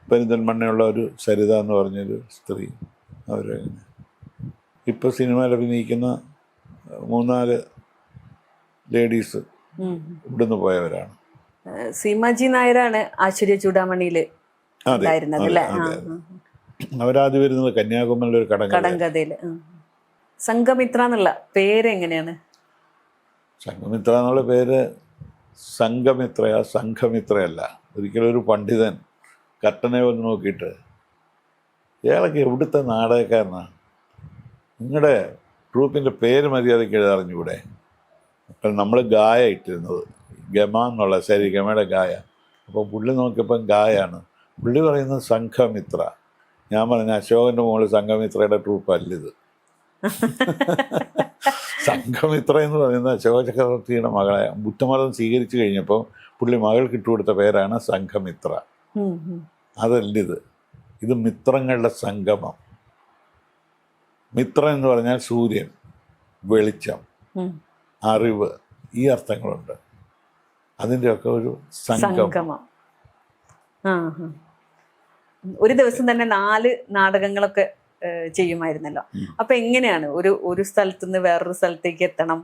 S1: പെരിന്തൽമണ്ണയുള്ള ഒരു സരിത എന്ന് പറഞ്ഞൊരു സ്ത്രീ, അവരങ്ങനെ ഇപ്പോൾ സിനിമയിൽ അഭിനയിക്കുന്ന 3-4 ലേഡീസ് ഇവിടുന്ന് പോയവരാണ്.
S2: സീമാജി നായരാണ് ആശ്ചര്യ ചൂടാമണിയിൽ ഉണ്ടായിരുന്നത് അല്ലേ?
S1: അവരാദ്യം വരുന്നത് കന്യാകുമാരിയിലെ ഒരു
S2: കടങ്കഥയിൽ. സംഘമിത്ര എന്നുള്ള പേര് എങ്ങനെയാണ്?
S1: സംഘമിത്ര എന്നുള്ള പേര് സംഘമിത്രയാ, സംഘമിത്രയല്ല. ഒരിക്കലും ഒരു പണ്ഡിതൻ കട്ടനെ വന്ന് നോക്കിയിട്ട് ഇയാളൊക്കെ എവിടുത്തെ നാടകക്കാരനാണ്, നിങ്ങളുടെ ട്രൂപ്പിൻ്റെ പേര് മര്യാദയ്ക്ക് എഴുതറിഞ്ഞൂടെ? അപ്പം നമ്മൾ ഗായ ഇട്ടിരുന്നത്, ഗമ എന്നുള്ള, ശരി ഗമയുടെ ഗായ. അപ്പോൾ പുള്ളി നോക്കിയപ്പം ഗായാണ്. പുള്ളി പറയുന്നത് സംഘമിത്ര. ഞാൻ പറഞ്ഞ അശോകൻ്റെ മുകളിൽ സംഘമിത്രയുടെ ട്രൂപ്പല്ലിത്. സംഘമിത്ര എന്ന് പറയുന്നത് അശോക ചക്രവർത്തിയുടെ മകളെ ബുദ്ധമതം സ്വീകരിച്ചു കഴിഞ്ഞപ്പോൾ പുള്ളി മകൾക്ക് ഇട്ടുകൊടുത്ത പേരാണ് സംഘമിത്ര. അതല്ലിത്. ഇത് മിത്രങ്ങളുടെ സംഗമം. മിത്രം എന്ന് പറഞ്ഞാൽ സൂര്യൻ, വെളിച്ചം, അറിവ്, ഈ അർത്ഥങ്ങളുണ്ട്. അതിൻ്റെയൊക്കെ ഒരു സംഗമം.
S2: ഒരു ദിവസം തന്നെ 4 നാടകങ്ങളൊക്കെ ചെയ്യുമായിരുന്നല്ലോ. അപ്പൊ എങ്ങനെയാണ് ഒരു സ്ഥലത്ത് നിന്ന് വേറൊരു സ്ഥലത്തേക്ക് എത്തണം?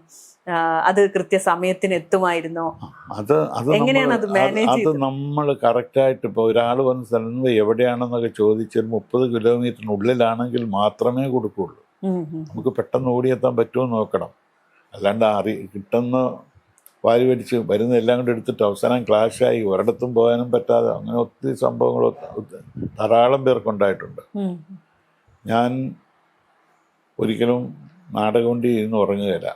S2: അത് കൃത്യസമയത്തിന് എത്തുമായിരുന്നോ? എങ്ങനെയാണ് അത് മാനേജ് ചെയ്തത്?
S1: അത് നമ്മൾ കറക്റ്റായിട്ട് ഇപ്പോൾ ഒരാൾ വന്ന സ്ഥലത്ത് എവിടെയാണെന്നൊക്കെ ചോദിച്ചാൽ 30 കിലോമീറ്ററിനുള്ളിലാണെങ്കിൽ മാത്രമേ കൊടുക്കുകയുള്ളൂ. നമുക്ക് പെട്ടെന്ന് ഓടിയെത്താൻ പറ്റുമോ നോക്കണം. അല്ലാണ്ട് കിട്ടുന്ന വാരി വലിച്ച് വരുന്ന എല്ലാം കൂടെ എടുത്തിട്ട് അവസാനം ക്ലാഷായി ഒരിടത്തും പോകാനും പറ്റാതെ അങ്ങനെ ഒത്തിരി സംഭവങ്ങൾ ധാരാളം പേർക്കുണ്ടായിട്ടുണ്ട്. ഞാൻ ഒരിക്കലും നാടകം കൊണ്ട് ഇരുന്ന് ഉറങ്ങുകയില്ല.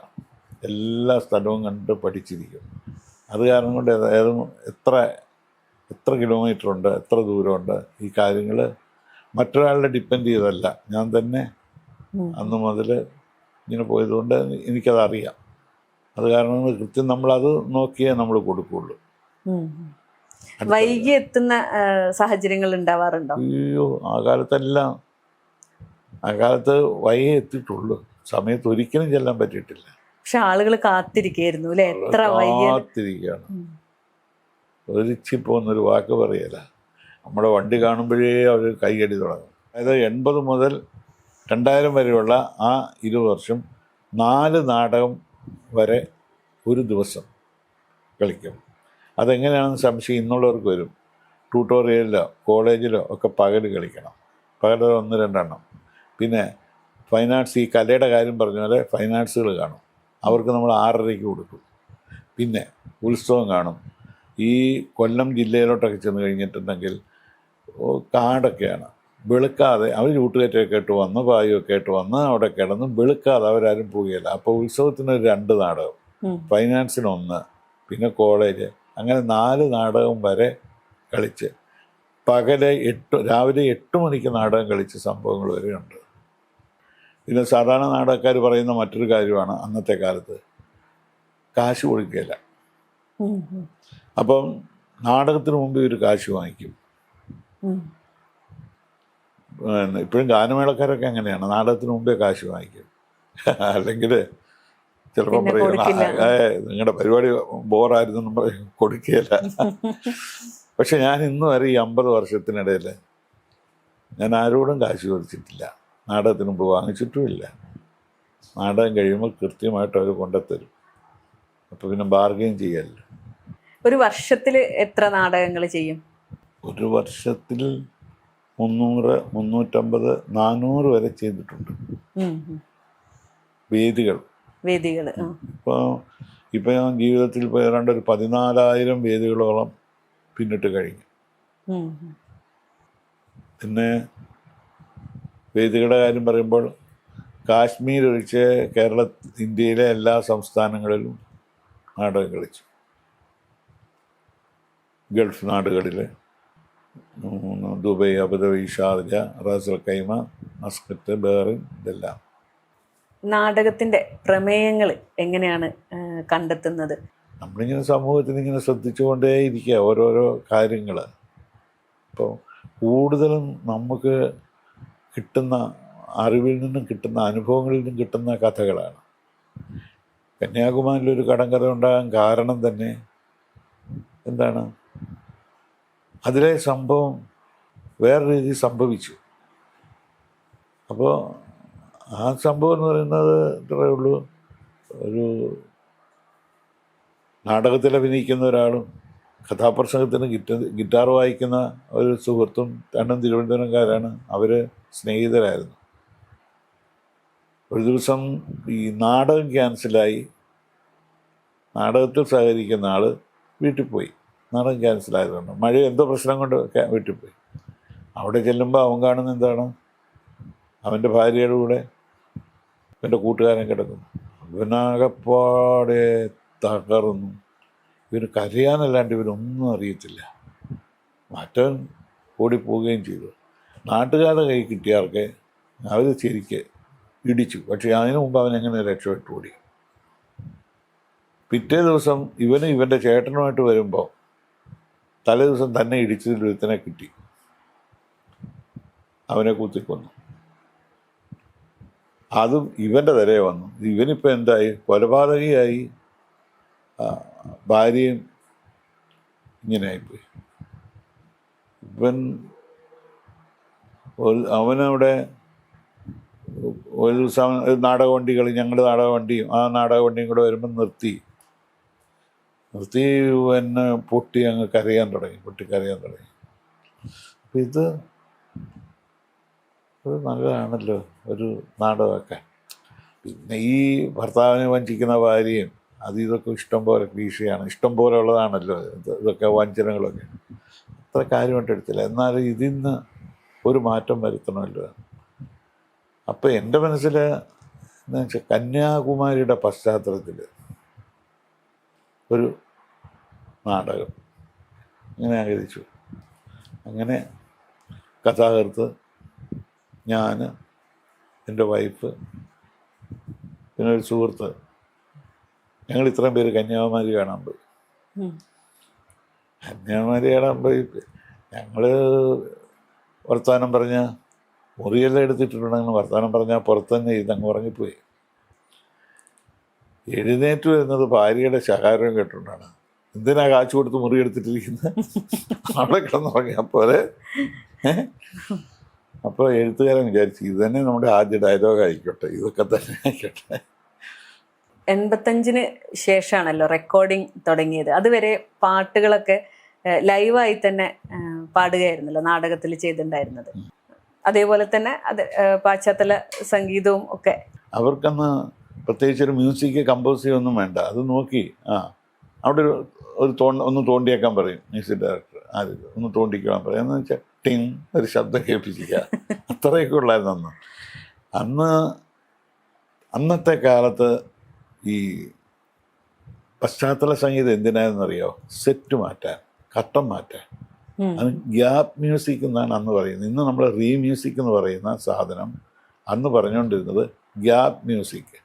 S1: എല്ലാ സ്ഥലവും കണ്ട് പഠിച്ചിരിക്കും. അത് കാരണം കൊണ്ട് ഏതും എത്ര കിലോമീറ്റർ ഉണ്ട്, എത്ര ദൂരമുണ്ട്, ഈ കാര്യങ്ങൾ മറ്റൊരാളുടെ ഡിപ്പെൻഡ് ചെയ്തല്ല, ഞാൻ തന്നെ അന്ന് മുതൽ ഇങ്ങനെ പോയതുകൊണ്ട് എനിക്കതറിയാം. അത് കാരണം കൃത്യം നമ്മളത് നോക്കിയേ നമ്മൾ കൊടുക്കുകയുള്ളൂ.
S2: വൈകി എത്തുന്ന സാഹചര്യങ്ങൾ ഉണ്ടാവാറുണ്ടോ?
S1: അയ്യോ, ആ കാലത്ത് വൈകി എത്തിയിട്ടുള്ളൂ. സമയത്ത് ഒരിക്കലും ചെല്ലാൻ പറ്റിയിട്ടില്ല.
S2: പക്ഷെ ആളുകൾ കാത്തിരിക്കുകയായിരുന്നു അല്ലേ? എത്ര
S1: കാത്തിരിക്കുകയാണ്. ഒരിച്ചിപ്പോന്നൊരു വാക്ക് പറയല. നമ്മുടെ വണ്ടി കാണുമ്പോഴേ അവർ കൈയടി തുടങ്ങും. അതായത് 80 മുതൽ 2000 വരെയുള്ള ആ 20 വർഷം 4 നാടകം വരെ ഒരു ദിവസം കളിക്കും. അതെങ്ങനെയാണെന്ന് സംശയം ഇന്നുള്ളവർക്ക് വരും. ട്യൂട്ടോറിയലിലോ കോളേജിലോ ഒക്കെ പകൽ കളിക്കണം. പകൽ 1-2 എണ്ണം. പിന്നെ ഫൈൻ ആർട്സ്, ഈ കലയുടെ കാര്യം പറഞ്ഞ പോലെ ഫൈൻ ആർട്സുകൾ കാണും. അവർക്ക് നമ്മൾ 6:30 കൊടുക്കും. പിന്നെ ഉത്സവം കാണും. ഈ കൊല്ലം ജില്ലയിലോട്ടൊക്കെ ചെന്ന് കഴിഞ്ഞിട്ടുണ്ടെങ്കിൽ കാടൊക്കെയാണ്. വെളുക്കാതെ അവർ ചൂട്ടുകയറ്റൊക്കെ ഇട്ട് വന്ന് പായൊക്കെ ഇട്ട് വന്ന് അവിടെ കിടന്ന് വെളുക്കാതെ അവരാരും പോവുകയില്ല. അപ്പോൾ ഉത്സവത്തിന് 2 നാടകം, ഫൈൻ ആർട്സിന് 1, പിന്നെ കോളേജ്, അങ്ങനെ 4 നാടകം വരെ കളിച്ച് രാവിലെ 8 മണിക്ക് നാടകം കളിച്ച സംഭവങ്ങൾ വരെയുണ്ട്. പിന്നെ സാധാരണ നാടകക്കാർ പറയുന്ന മറ്റൊരു കാര്യമാണ്, അന്നത്തെ കാലത്ത് കാശ് കൊടുക്കുകയില്ല. അപ്പം നാടകത്തിന് മുമ്പ് ഒരു കാശ് വാങ്ങിക്കും. ഇപ്പോഴും ഗാനമേളക്കാരൊക്കെ അങ്ങനെയാണ്, നാടകത്തിന് മുമ്പേ കാശ് വാങ്ങിക്കും. അല്ലെങ്കിൽ ചിലപ്പം പറയും നിങ്ങളുടെ പരിപാടി ബോറായിരുന്നു പറയും, കൊടുക്കുകയില്ല. പക്ഷെ ഞാൻ ഇന്നും വരെ ഈ 50 വർഷത്തിനിടയിൽ ഞാൻ ആരോടും കാശ് ചോദിച്ചിട്ടില്ല. നാടകത്തിന് മുമ്പ് വാങ്ങിച്ചിട്ടുമില്ല. നാടകം കഴിയുമ്പോൾ കൃത്യമായിട്ട് അവർ കൊണ്ടുത്തരും. അപ്പോൾ പിന്നെ ബാർഗെയിൻ ചെയ്യല്ല.
S2: ഒരു വർഷത്തിൽ എത്ര നാടകങ്ങൾ ചെയ്യും? ഒരു
S1: വർഷത്തിൽ 300, 350, 400 വരെ ചെയ്തിട്ടുണ്ട്. വേദികൾ ഇപ്പോൾ ഞാൻ ജീവിതത്തിൽ ഇപ്പോൾ ഏതാണ്ട് ഒരു 14,000 വേദികളോളം പിന്നിട്ട് കഴിഞ്ഞു. പിന്നെ വേദികളുടെ കാര്യം പറയുമ്പോൾ കാശ്മീർ ഒഴിച്ച് ഇന്ത്യയിലെ എല്ലാ സംസ്ഥാനങ്ങളിലും നാടകം കളിച്ചു. ഗൾഫ് നാടുകളിൽ Dubai, Abu Dhabi, Sharjah, Ras al Khaimah, Muscat, Bahrain, ഇതെല്ലാം.
S2: നാടകത്തിൻ്റെ പ്രമേയങ്ങൾ എങ്ങനെയാണ് കണ്ടെത്തുന്നത്?
S1: നമ്മളിങ്ങനെ സമൂഹത്തിന് ഇങ്ങനെ ശ്രദ്ധിച്ചുകൊണ്ടേ ഇരിക്കുക ഓരോരോ കാര്യങ്ങൾ. അപ്പോൾ കൂടുതലും നമുക്ക് കിട്ടുന്ന അറിവിൽ നിന്നും കിട്ടുന്ന അനുഭവങ്ങളിൽ നിന്നും കിട്ടുന്ന കഥകളാണ്. കന്യാകുമാരിയിലൊരു കടങ്കഥ ഉണ്ടാകാൻ കാരണം തന്നെ എന്താണ്? അതിലെ സംഭവം വേറെ രീതിയിൽ സംഭവിച്ചു. അപ്പോൾ ആ സംഭവം എന്ന് പറയുന്നത് ഇത്രയേ ഉള്ളൂ. ഒരു നാടകത്തിൽ അഭിനയിക്കുന്ന ഒരാളും കഥാപ്രസംഗത്തിന് ഗിറ്റാർ വായിക്കുന്ന ഒരു സുഹൃത്തും, രണ്ടും തിരുവനന്തപുരംകാരാണ്. അവർ സ്നേഹിതരായിരുന്നു. ഒരു ദിവസം ഈ നാടകം ക്യാൻസലായി. നാടകത്തിൽ സഹകരിക്കുന്ന ആൾ വീട്ടിൽ പോയി. നാടകം ക്യാൻസലായതുകൊണ്ട് മഴ എന്തോ പ്രശ്നം കൊണ്ട് വീട്ടിൽ പോയി. അവിടെ ചെല്ലുമ്പോൾ അവൻ കാണുന്ന എന്താണ്? അവൻ്റെ ഭാര്യയുടെ കൂടെ എൻ്റെ കൂട്ടുകാരൻ കിടക്കുന്നു. ഇവനാകപ്പാടെ തകർന്നു. ഇവന് കരയാനല്ലാണ്ട് ഇവനൊന്നും അറിയത്തില്ല. മറ്റവൻ ഓടിപ്പോവുകയും ചെയ്തു. നാട്ടുകാരുടെ കൈ കിട്ടിയവർക്ക് അവർ ശരിക്ക് ഇടിച്ചു. പക്ഷേ അതിനു മുമ്പ് അവൻ എങ്ങനെ രക്ഷപ്പെട്ടു ഓടി. പിറ്റേ ദിവസം ഇവൻ്റെ ചേട്ടനുമായിട്ട് വരുമ്പോൾ തലേ ദിവസം തന്നെ ഇടിച്ചതിൽ ഒരുത്തനെ കിട്ടി. അവനെ കുത്തിക്കൊന്നു. അതും ഇവൻ്റെ തലേ വന്നു. ഇവനിപ്പോൾ എന്തായി? കൊലപാതകയായി. ഭാര്യയും ഇങ്ങനെയായിപ്പോയി. അവനവിടെ ഒരു ദിവസം നാടകവണ്ടി ഞങ്ങളുടെ നാടകവണ്ടിയും ആ നാടകവണ്ടിയും കൂടെ വരുമ്പോൾ നിർത്തി പിന്നെ പൊട്ടി അങ്ങ് കരയാൻ തുടങ്ങി. അപ്പം ഇത് നല്ലതാണല്ലോ ഒരു നാടകമൊക്കെ. പിന്നെ ഈ ഭർത്താവിനെ വഞ്ചിക്കുന്ന ഭാര്യയും ഇതൊക്കെ ഇഷ്ടം പോലെ ക്ലീശയാണ്, ഇഷ്ടം പോലെ ഉള്ളതാണല്ലോ ഇതൊക്കെ, വഞ്ചനകളൊക്കെ. അത്ര കാര്യമായിട്ട് എടുത്തില്ല. എന്നാലും ഇതിന്ന് ഒരു മാറ്റം വരുത്തണമല്ലോ. അപ്പോൾ എൻ്റെ മനസ്സിൽ എന്ന് വെച്ചാൽ കന്യാകുമാരിയുടെ പശ്ചാത്തലത്തിൽ ഒരു നാടകം അങ്ങനെ ആഗ്രഹിച്ചു. അങ്ങനെ കഥാകൃത്ത്, ഞാൻ, എൻ്റെ വൈഫ്, പിന്നെ ഒരു സുഹൃത്ത്, ഞങ്ങൾ ഇത്രയും പേര് കന്യാകുമാരി കാണാൻ പോയി. കന്യാകുമാരി കാണാൻ പോയി ഞങ്ങൾ വർത്തമാനം പറഞ്ഞ മുറിയെല്ലാം എടുത്തിട്ടുണ്ടെങ്കിൽ വർത്തമാനം പറഞ്ഞാൽ പുറത്തുതന്നെ ഇരുന്നങ്ങ് ഉറങ്ങിപ്പോയി. എഴുന്നേറ്റ് വരുന്നത് ഭാര്യയുടെ ശകാരം കേട്ടുകൊണ്ടാണ്. എന്തിനാ കാശ് കൊടുത്ത് മുറി എടുത്തിട്ടിരിക്കുന്നത്, അവിടെ കിടന്നുറങ്ങിയാൽ പോലെ. അപ്പോൾ എഴുത്തുകാരൻ വിചാരിച്ചു ഇത് തന്നെ നമ്മുടെ ആദ്യ ഡയലോഗ് ആയിക്കോട്ടെ, ഇതൊക്കെ തന്നെ ആയിക്കോട്ടെ.
S2: 85 ശേഷമാണല്ലോ റെക്കോർഡിങ് തുടങ്ങിയത്. അതുവരെ പാട്ടുകളൊക്കെ ലൈവായി തന്നെ പാടുകയായിരുന്നല്ലോ നാടകത്തിൽ ചെയ്തിട്ടുണ്ടായിരുന്നത്. അതേപോലെ തന്നെ അത് പാശ്ചാത്തല സംഗീതവും ഒക്കെ.
S1: അവർക്കന്ന് പ്രത്യേകിച്ചൊരു മ്യൂസിക് കമ്പോസ് ചെയ്യൊന്നും വേണ്ട. അത് നോക്കി അവിടെ ഒരു ഒന്ന് തോണ്ടിയേക്കാൻ പറയും മ്യൂസിക് ഡയറക്ടർ. ആരും ഒന്ന് തോണ്ടിക്കാൻ പറയും. എന്ന് വെച്ചാൽ ടിങ് ഒരു ശബ്ദം കേൾപ്പിക്കുക, അത്രയൊക്കെ ഉള്ളായിരുന്നു അന്ന്. അന്നത്തെ കാലത്ത് ഈ പശ്ചാത്തല സംഗീതം എന്തിനാണെന്നറിയോ? സെറ്റ് മാറ്റാൻ, ഘട്ടം മാറ്റാൻ. അത് ഗ്യാപ്പ് മ്യൂസിക് എന്നാണ് അന്ന് പറയുന്നത്. ഇന്ന് നമ്മൾ മ്യൂസിക് എന്ന് പറയുന്ന സാധനം അന്ന് പറഞ്ഞുകൊണ്ടിരുന്നത് ഗ്യാപ്പ് മ്യൂസിക്.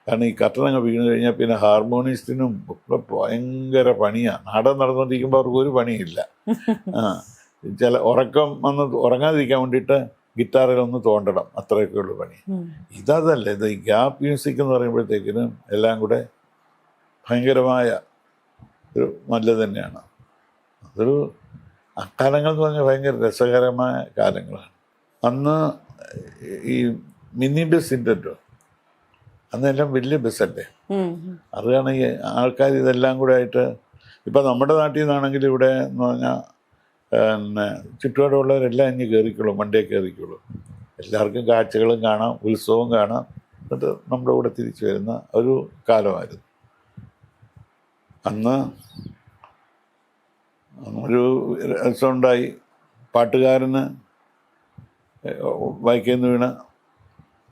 S1: കാരണം ഈ കട്ടനങ്ങ് വീണ് കഴിഞ്ഞാൽ പിന്നെ ഹാർമോണിസ്റ്റിനും ഒക്കെ ഭയങ്കര പണിയാണ്. നാടകം നടന്നുകൊണ്ടിരിക്കുമ്പോൾ അവർക്ക് ഒരു പണിയില്ല. ചില ഉറങ്ങാതിരിക്കാൻ വേണ്ടിയിട്ട് ഗിറ്റാറിലൊന്ന് തോണ്ടണം, അത്രയൊക്കെ ഉള്ളു പണി. ഇതല്ല, ഇത് ഗ്യാപ്പ് മ്യൂസിക് എന്ന് പറയുമ്പോഴത്തേക്കിനും എല്ലാം കൂടെ ഭയങ്കരമായ ഒരു നല്ലത് തന്നെയാണ്. അതൊരു അക്കാലങ്ങൾ എന്ന് പറഞ്ഞാൽ ഭയങ്കര രസകരമായ കാലങ്ങളാണ്. അന്ന് ഈ മിനി ബസ് ഉണ്ടല്ലോ, അന്നെല്ലാം വലിയ ബസ്സല്ലേ. അതാണ് ഈ ആൾക്കാർ ഇതെല്ലാം കൂടെ ആയിട്ട്. ഇപ്പം നമ്മുടെ നാട്ടിൽ നിന്നാണെങ്കിൽ ഇവിടെ എന്ന് പറഞ്ഞാൽ പിന്നെ ചുറ്റുപാടുള്ളവരെല്ലാം ഇനി കയറിക്കോളും, വണ്ടിയെ കയറിക്കോളും. എല്ലാവർക്കും കാഴ്ചകളും കാണാം, ഉത്സവവും കാണാം. എന്നിട്ട് നമ്മുടെ കൂടെ തിരിച്ചു വരുന്ന ഒരു കാലമായിരുന്നു അന്ന്. ഒരു രസമുണ്ടായി. പാട്ടുകാരന് ബൈക്കിൽ വീണ്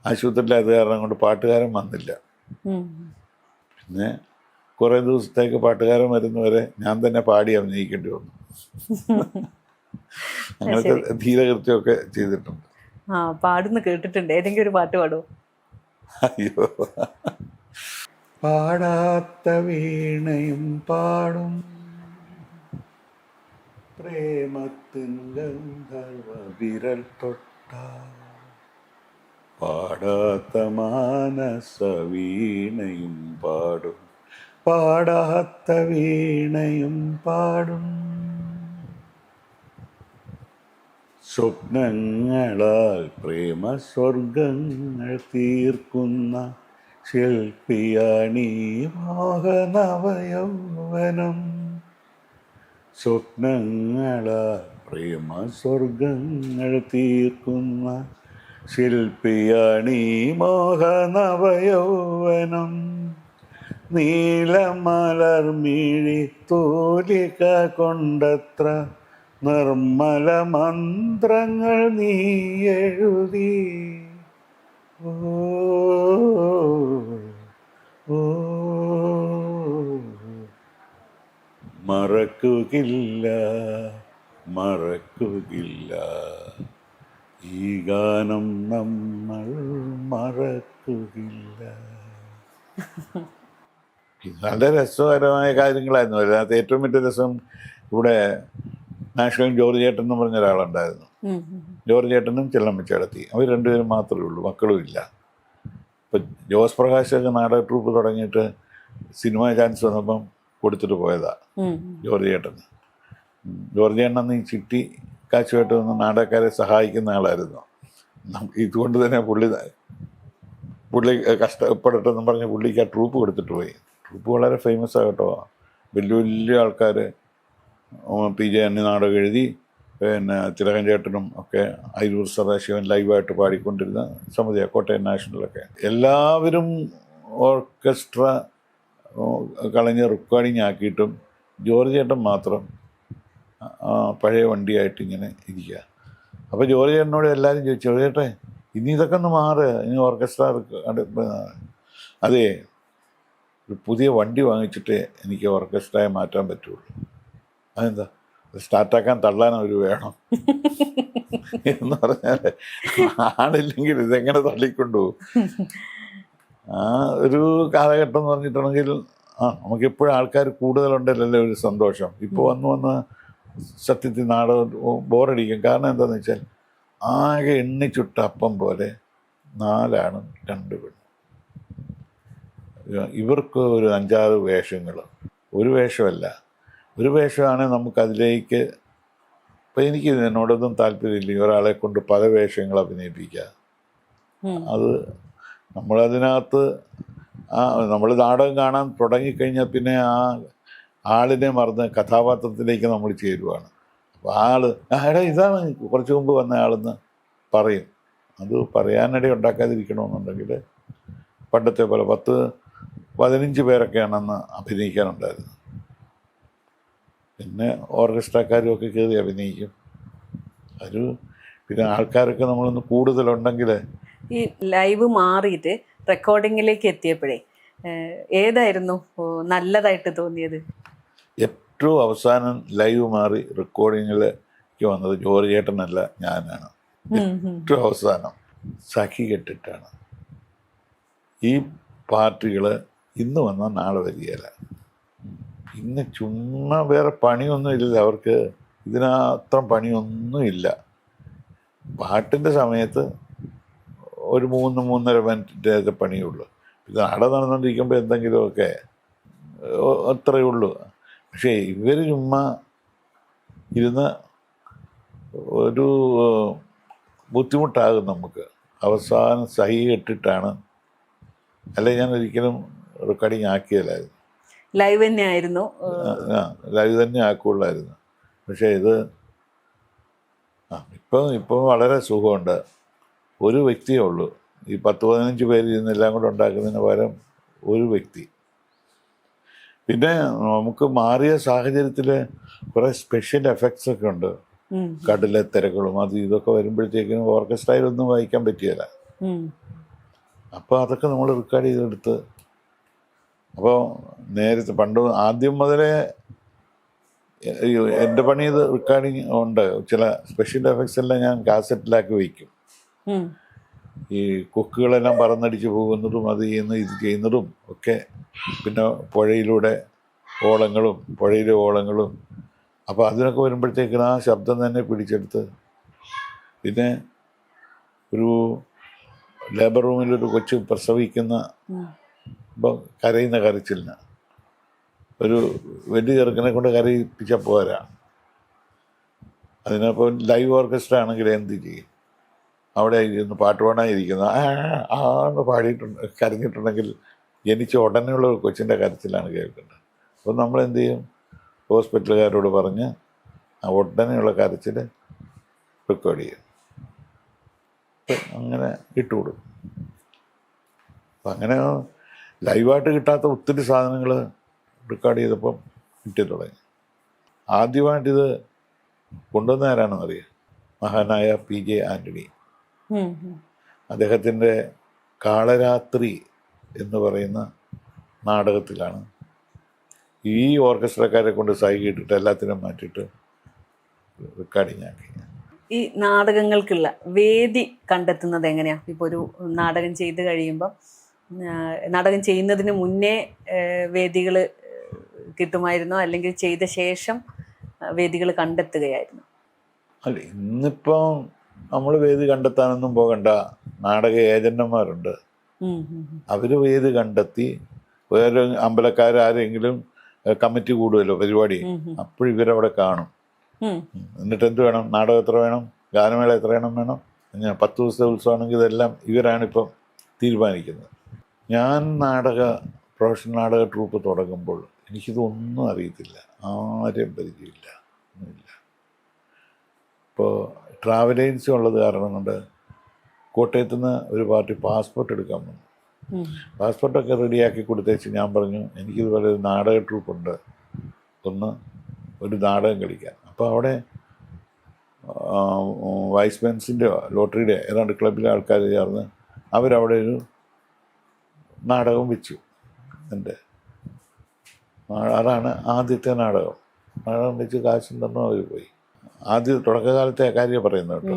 S1: ആശുപത്രിയിലായത് കാരണം കൊണ്ട് പാട്ടുകാരൻ വന്നില്ല. പിന്നെ കുറേ ദിവസത്തേക്ക് പാട്ടുകാരൻ വരുന്നവരെ ഞാൻ തന്നെ പാടി അഭിനയിക്കേണ്ടി വന്നു. അങ്ങനത്തെ ധീരകൃത്യമൊക്കെ ചെയ്തിട്ടുണ്ട്.
S2: പാടുന്ന കേട്ടിട്ടുണ്ട്. ഏതെങ്കിലും ഒരു പാട്ട് പാടുമോ?
S1: അയ്യോ, പാടാത്ത വീണയും പാടും പ്രേമത്തിൻ ഗന്ധർവ വിരൽ തൊട്ടാൽ, പാടാത്ത മാനസ വീണയും പാടും, പാടാത്ത വീണയും പാടും. സ്വപ്നങ്ങളാൽ പ്രേമ സ്വർഗങ്ങൾ തീർക്കുന്ന ശില്പിയാണീ മോഹനവയൗവനം. സ്വപ്നങ്ങളാൽ പ്രേമ സ്വർഗങ്ങൾ തീർക്കുന്ന ശില്പിയാണീ മോഹനവയൗവനം. നീലമലർമിഴി തൂലിക കൊണ്ടത്ര നിർമ്മല മന്ത്രങ്ങൾ നീ എഴുതി. ഓ ഓ മറക്കുകയില്ല, മറക്കുകയില്ല, ഈ ഗാനം നമ്മൾ മറക്കുകയില്ല. നല്ല രസകരമായ കാര്യങ്ങളായിരുന്നു. അതിനകത്ത് ഏറ്റവും വലിയ രസം ഇവിടെ നാഷണൽ ജോർജ് ചേട്ടൻ എന്ന് പറഞ്ഞ ഒരാളുണ്ടായിരുന്നു. ജോർജ് ചേട്ടനും ചെല്ലമ്മച്ചേടത്തി, അവർ രണ്ടുപേരും മാത്രമേ ഉള്ളൂ, മക്കളും ഇല്ല. ഇപ്പം ജോസ് പ്രകാശൊക്കെ നാടക ട്രൂപ്പ് തുടങ്ങിയിട്ട് സിനിമ ചാൻസ് വന്നപ്പം കൊടുത്തിട്ട് പോയതാ ജോർജ് ചേട്ടന്. ജോർജ് ചേട്ടൻ ഈ ചിട്ടി കാശുമായിട്ട് വന്ന് നാടകക്കാരെ സഹായിക്കുന്ന ആളായിരുന്നു. ഇതുകൊണ്ട് തന്നെ പുള്ളി കഷ്ടപ്പെടട്ടെന്ന് പറഞ്ഞ് പുള്ളിക്ക് ആ ട്രൂപ്പ് കൊടുത്തിട്ട് പോയി. ട്രൂപ്പ് വളരെ ഫേമസ് ആകട്ടോ. വലിയ വലിയ ആൾക്കാർ PJ അന്യ നാടകം എഴുതി, പിന്നെ തിലകൻ ചേട്ടനും ഒക്കെ അയിരൂർ സദാശിവൻ ലൈവായിട്ട് പാടിക്കൊണ്ടിരുന്ന സമിതിയാണ് കോട്ടയം നാഷണലൊക്കെ. എല്ലാവരും ഓർക്കസ്ട്ര കളഞ്ഞ് റെക്കോർഡിങ് ആക്കിയിട്ടും ജോർജ് ചേട്ടൻ മാത്രം പഴയ വണ്ടിയായിട്ട് ഇങ്ങനെ ഇരിക്കുക. അപ്പോൾ ജോർജ് ചേട്ടനോട് എല്ലാവരും ചോദിച്ചു, ജോർജ് ചേട്ടൻ ഇനി ഇതൊക്കെ ഒന്ന് മാറ്, ഇനി ഓർക്കസ്ട്ര അതേ ഒരു പുതിയ വണ്ടി വാങ്ങിച്ചിട്ടേ എനിക്ക് ഓർക്കസ്ട്രയെ മാറ്റാൻ പറ്റുള്ളൂ. അതെന്താ സ്റ്റാർട്ടാക്കാൻ തള്ളാൻ അവർ വേണം എന്ന് പറഞ്ഞാൽ ആളില്ലെങ്കിൽ ഇതെങ്ങനെ തള്ളിക്കൊണ്ടുപോകും. ആ ഒരു കാലഘട്ടം എന്ന് പറഞ്ഞിട്ടുണ്ടെങ്കിൽ നമുക്കെപ്പോഴും ആൾക്കാർ കൂടുതലുണ്ടല്ലേ ഒരു സന്തോഷം. ഇപ്പോൾ വന്ന് സത്യത്തിൽ നാടകം ബോറടിക്കും. കാരണം എന്താണെന്ന് വെച്ചാൽ ആകെ എണ്ണിച്ചുട്ട അപ്പം പോലെ 4 ആണും 2 പെണ്ണും. ഇവർക്ക് ഒരു 5-6 വേഷങ്ങൾ, ഒരു വേഷമല്ല, ഒരു വേഷമാണെങ്കിൽ നമുക്കതിലേക്ക് ഇപ്പം എനിക്ക് എന്നോടൊന്നും താല്പര്യമില്ല ഒരാളെ കൊണ്ട് പല വേഷങ്ങൾ അഭിനയിപ്പിക്കുക. അത് നമ്മളതിനകത്ത് നമ്മൾ നാടകം കാണാൻ തുടങ്ങിക്കഴിഞ്ഞാൽ പിന്നെ ആ ആളിനെ മറന്ന് കഥാപാത്രത്തിലേക്ക് നമ്മൾ ചേരുവാണ്. അപ്പോൾ എടാ ഇതാണ് കുറച്ച് മുമ്പ് വന്ന ആളെന്ന് പറയും. അത് പറയാനിട ഉണ്ടാക്കാതിരിക്കണമെന്നുണ്ടെങ്കിൽ പണ്ടത്തെ പോലെ 10-15 പേരൊക്കെയാണ് അന്ന് അഭിനയിക്കാനുണ്ടായിരുന്നത്. പിന്നെ ഓർക്കസ്ട്രക്കാരും ഒക്കെ കയറി അഭിനയിക്കും. പിന്നെ ആൾക്കാരൊക്കെ നമ്മളൊന്ന് കൂടുതലുണ്ടെങ്കിൽ
S2: ഈ ലൈവ് മാറിയിട്ട് റെക്കോർഡിങ്ങിലേക്ക് എത്തിയപ്പോഴേ ഏതായിരുന്നു നല്ലതായിട്ട് തോന്നിയത്?
S1: ഏറ്റവും അവസാനം ലൈവ് മാറി റെക്കോർഡിങ്ങിലേക്ക് വന്നത് ജോർജ് ചേട്ടനല്ല, ഞാനാണ്. ഏറ്റവും അവസാനം സഖി കെട്ടിട്ടാണ്. ഈ പാർട്ടികൾ ഇന്ന് വന്നാൽ നാളെ വരികയില്ല. ഇന്ന് ചുമ്മാ വേറെ പണിയൊന്നും ഇല്ല അവർക്ക്, ഇതിനത്ര പണിയൊന്നും ഇല്ല. പാട്ടിൻ്റെ സമയത്ത് ഒരു 3-3.5 മിനിറ്റിൻ്റെ പണിയുള്ളൂ. ഇത് അട നടന്നുകൊണ്ടിരിക്കുമ്പോൾ എന്തെങ്കിലുമൊക്കെ അത്രയേ ഉള്ളൂ. പക്ഷേ ഇവർ ചുമ്മാ ഇരുന്ന് ഒരു ബുദ്ധിമുട്ടാകും നമുക്ക്. അവസാനം സഹി കെട്ടിട്ടാണ്, അല്ലെങ്കിൽ ഞാൻ ഒരിക്കലും റെക്കോർഡിങ് ആക്കിയല്ലായിരുന്നു.
S2: ലൈവ് തന്നെ ആയിരുന്നു,
S1: ലൈവ് തന്നെ ആക്കുള്ളായിരുന്നു. പക്ഷേ ഇത് ഇപ്പം വളരെ സുഖമുണ്ട്. ഒരു വ്യക്തിയേ ഉള്ളൂ. ഈ 10-15 പേര് ഇരുന്നെല്ലാം കൂടെ ഉണ്ടാക്കുന്നതിന് പകരം ഒരു വ്യക്തി. പിന്നെ നമുക്ക് മാറിയ സാഹചര്യത്തിൽ കുറേ സ്പെഷ്യൽ എഫക്ട്സ് ഒക്കെ ഉണ്ട്. കടലെ തിരകളും അത് ഇതൊക്കെ വരുമ്പോഴത്തേക്കിനും ഓർക്കസ്ട്രയിലൊന്നും വായിക്കാൻ പറ്റിയല്ല. അപ്പോൾ അതൊക്കെ നമ്മൾ റെക്കോർഡ് ചെയ്തെടുത്ത്, അപ്പോൾ നേരത്തെ ആദ്യം മുതലേ എൻ്റെ പണി ഇത് റെക്കോർഡിങ് ഉണ്ട്. ചില സ്പെഷ്യൽ എഫക്ട്സ് എല്ലാം ഞാൻ കാസറ്റിലാക്കി വയ്ക്കും. ഈ കൊക്കുകളെല്ലാം പറന്നടിച്ച് പോകുന്നതും അത് ഇത് ചെയ്യുന്നതും ഒക്കെ, പിന്നെ പുഴയിലെ ഓളങ്ങളും അപ്പോൾ അതിനൊക്കെ വരുമ്പോഴത്തേക്കിന് ആ ശബ്ദം തന്നെ പിടിച്ചെടുത്ത്, പിന്നെ ഒരു ലേബർ റൂമിലൊരു കൊച്ചു പ്രസവിക്കുന്ന ഇപ്പം കരയുന്ന കരച്ചിലിന് ഒരു വലിയ ചെറുക്കനെ കൊണ്ട് കരയിപ്പിച്ചാൽ പോരാ. അതിനപ്പോൾ ലൈവ് ഓർക്കസ്ട്ര ആണെങ്കിൽ എന്ത് ചെയ്യും? അവിടെ ഇരുന്ന് പാട്ട് പാടാനിരിക്കുന്ന ആന്ന് കരഞ്ഞിട്ടുണ്ടെങ്കിൽ ജനിച്ച ഉടനെയുള്ള ഒരു കൊച്ചിൻ്റെ കരച്ചിലാണ് കേൾക്കേണ്ടത്. അപ്പോൾ നമ്മൾ എന്ത് ചെയ്യും? ഹോസ്പിറ്റലുകാരോട് പറഞ്ഞ് ആ ഉടനെയുള്ള കരച്ചിൽ റെക്കോർഡ് ചെയ്യും. അങ്ങനെ ഇട്ടുകൊടുക്കും. അപ്പം അങ്ങനെ ലൈവായിട്ട് കിട്ടാത്ത ഒത്തിരി സാധനങ്ങൾ റെക്കോർഡ് ചെയ്തപ്പം കിട്ടി തുടങ്ങി. ആദ്യമായിട്ടിത് കൊണ്ടുവന്ന ആരാണെന്നറിയാം? മഹാനായ PJ ആൻ്റണി. അദ്ദേഹത്തിൻ്റെ കാളരാത്രി എന്ന് പറയുന്ന നാടകത്തിലാണ് ഈ ഓർക്കസ്ട്രക്കാരെ കൊണ്ട് സൈ ഇട്ടിട്ട് എല്ലാത്തിനും മാറ്റിയിട്ട് റെക്കോർഡിങ് ആക്കി.
S2: ഈ നാടകങ്ങൾക്കുള്ള വേദി കണ്ടെത്തുന്നത് എങ്ങനെയാണ്? ഇപ്പോൾ ഒരു നാടകം ചെയ്ത് കഴിയുമ്പം നാടകം ചെയ്യുന്നതിന് മുന്നേ വേദികൾ കിട്ടുമായിരുന്നോ, അല്ലെങ്കിൽ ചെയ്ത ശേഷം വേദികൾ കണ്ടെത്തുകയായിരുന്നു?
S1: അല്ല, ഇന്നിപ്പം നമ്മൾ വേദി കണ്ടെത്താനൊന്നും പോകണ്ട. നാടക ഏജന്റുമാരുണ്ട്. അവർ വേദി കണ്ടെത്തി, വേറെ അമ്പലക്കാരെങ്കിലും കമ്മിറ്റി കൂടുമല്ലോ പരിപാടി, അപ്പോഴിവരവിടെ കാണും. എന്നിട്ട് എന്ത് വേണം, നാടകം എത്ര വേണം, ഗാനമേള എത്ര വേണം, 10 ദിവസത്തെ ഉത്സവമാണെങ്കിൽ ഇതെല്ലാം ഇവരാണിപ്പം തീരുമാനിക്കുന്നത്. ഞാൻ പ്രൊഫഷണൽ നാടക ട്രൂപ്പ് തുടങ്ങുമ്പോൾ എനിക്കിതൊന്നും അറിയത്തില്ല, ആരെയും പരിചയമില്ല, ഒന്നുമില്ല. ഇപ്പോൾ ട്രാവൽ ഏജൻസി ഉള്ളത് കാരണം കൊണ്ട് കോട്ടയത്തു നിന്ന് ഒരു പാർട്ടി പാസ്പോർട്ട് എടുക്കാൻ വന്നു. പാസ്പോർട്ടൊക്കെ റെഡിയാക്കി കൊടുത്തേച്ച് ഞാൻ പറഞ്ഞു, എനിക്കിതുപോലെ ഒരു നാടക ട്രൂപ്പുണ്ട്, ഒരു നാടകം കളിക്കാൻ. അപ്പോൾ അവിടെ വൈസ് പെൻസിൻ്റെ ലോട്ടറിയുടെ ഏതാണ്ട് ക്ലബിലെ ആൾക്കാർ ചേർന്ന് അവരവിടെ ഒരു നാടകം വെച്ചു. അതാണ് ആദ്യത്തെ നാടകം. നാടകം വെച്ച് കാശും തന്നു അവർ പോയി. ആദ്യം തുടക്കകാലത്തെ കാര്യം പറയുന്നത് കേട്ടോ.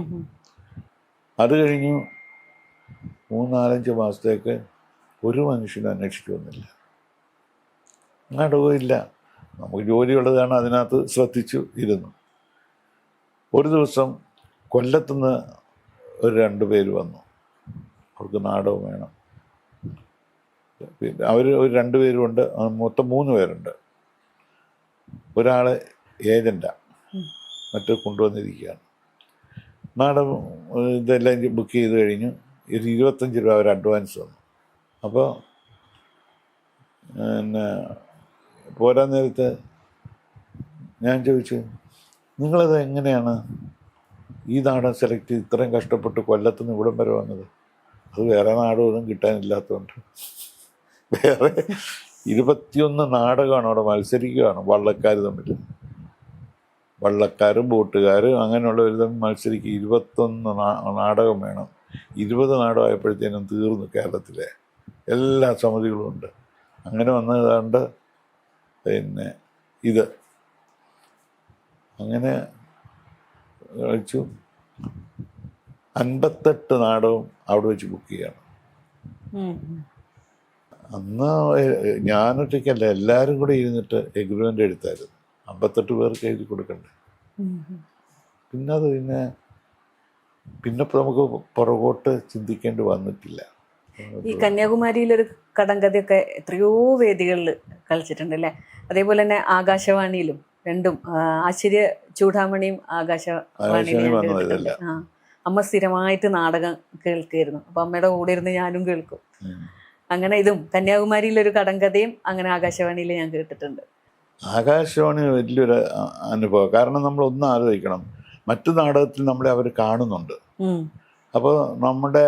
S1: അത് കഴിഞ്ഞു 3-4 മാസത്തേക്ക് ഒരു മനുഷ്യനും അന്വേഷിച്ചു വന്നില്ല. നാടകവും ഇല്ല. നമുക്ക് ജോലിയുള്ളത് കാരണം അതിനകത്ത് ശ്രദ്ധിച്ചു ഇരുന്നു. ഒരു ദിവസം കൊല്ലത്തുനിന്ന് ഒരു 2 പേര് വന്നു. അവർക്ക് നാടകം വേണം. പിന്നെ അവർ ഒരു 2 പേരുമുണ്ട്, മൊത്തം 3 പേരുണ്ട്. ഒരാൾ ഏജൻ്റാണ്, മറ്റേ കൊണ്ടുവന്നിരിക്കുകയാണ്. നാടകം ഇതെല്ലാം ബുക്ക് ചെയ്ത് കഴിഞ്ഞു. ഒരു 25 രൂപ അവർ അഡ്വാൻസ് തന്നു. അപ്പോൾ പിന്നെ പോരാൻ നേരത്ത് ഞാൻ ചോദിച്ചു, നിങ്ങളത് എങ്ങനെയാണ് ഈ നാടകം സെലക്ട് ചെയ്ത് ഇത്രയും കഷ്ടപ്പെട്ട് കൊല്ലത്തുനിന്ന് ഇവിടം വരെ വന്നത്? അത് വേറെ നാടകമൊന്നും കിട്ടാനില്ലാത്തതുകൊണ്ട്. വേറെ 21 നാടകമാണ് അവിടെ മത്സരിക്കുകയാണ് വള്ളക്കാർ തമ്മിൽ. വള്ളക്കാരും ബോട്ടുകാരും അങ്ങനെയുള്ളവർ തമ്മിൽ മത്സരിക്കുക. 21 നാടകം വേണം. 20 നാടകമായപ്പോഴത്തേനും തീർന്നു കേരളത്തിലെ എല്ലാ സമിതികളും ഉണ്ട്. അങ്ങനെ വന്നതാണ്ട് പിന്നെ ഇത് അങ്ങനെ കഴിച്ചു. 58 നാടകം അവിടെ വെച്ച് ബുക്ക് ചെയ്യണം. അന്ന് ഞാനൊറ്റയ്ക്കല്ല, എല്ലാവരും കൂടെ ഇരുന്നിട്ട് എഗ്രിമെൻ്റ് എഴുത്തായിരുന്നു. 58 പേർക്ക് എഴുതി കൊടുക്കണ്ടേ. പിന്നെ അത് പിന്നെ നമുക്ക് പുറകോട്ട് ചിന്തിക്കേണ്ടി വന്നിട്ടില്ല.
S2: ഈ കന്യാകുമാരിയിലൊരു കടങ്കഥയൊക്കെ എത്രയോ വേദികളിൽ കളിച്ചിട്ടുണ്ട് അല്ലേ? അതേപോലെ തന്നെ ആകാശവാണിയിലും രണ്ടും, ആശ്ചര്യ ചൂടാമണിയും ആകാശവാണിയിലും. അമ്മ സ്ഥിരമായിട്ട് നാടകം കേൾക്കുമായിരുന്നു. അപ്പം അമ്മയുടെ കൂടെ ഇരുന്ന് ഞാനും കേൾക്കും. അങ്ങനെ ഇതും കന്യാകുമാരിയിലൊരു കടങ്കഥയും അങ്ങനെ ആകാശവാണിയിൽ ഞാൻ കേട്ടിട്ടുണ്ട്.
S1: ആകാശവാണി വലിയൊരു അനുഭവം. കാരണം നമ്മൾ ഒന്ന് ആലോചിക്കണം, മറ്റു നാടകത്തിൽ നമ്മളെ അവർ കാണുന്നുണ്ട്. അപ്പോൾ നമ്മുടെ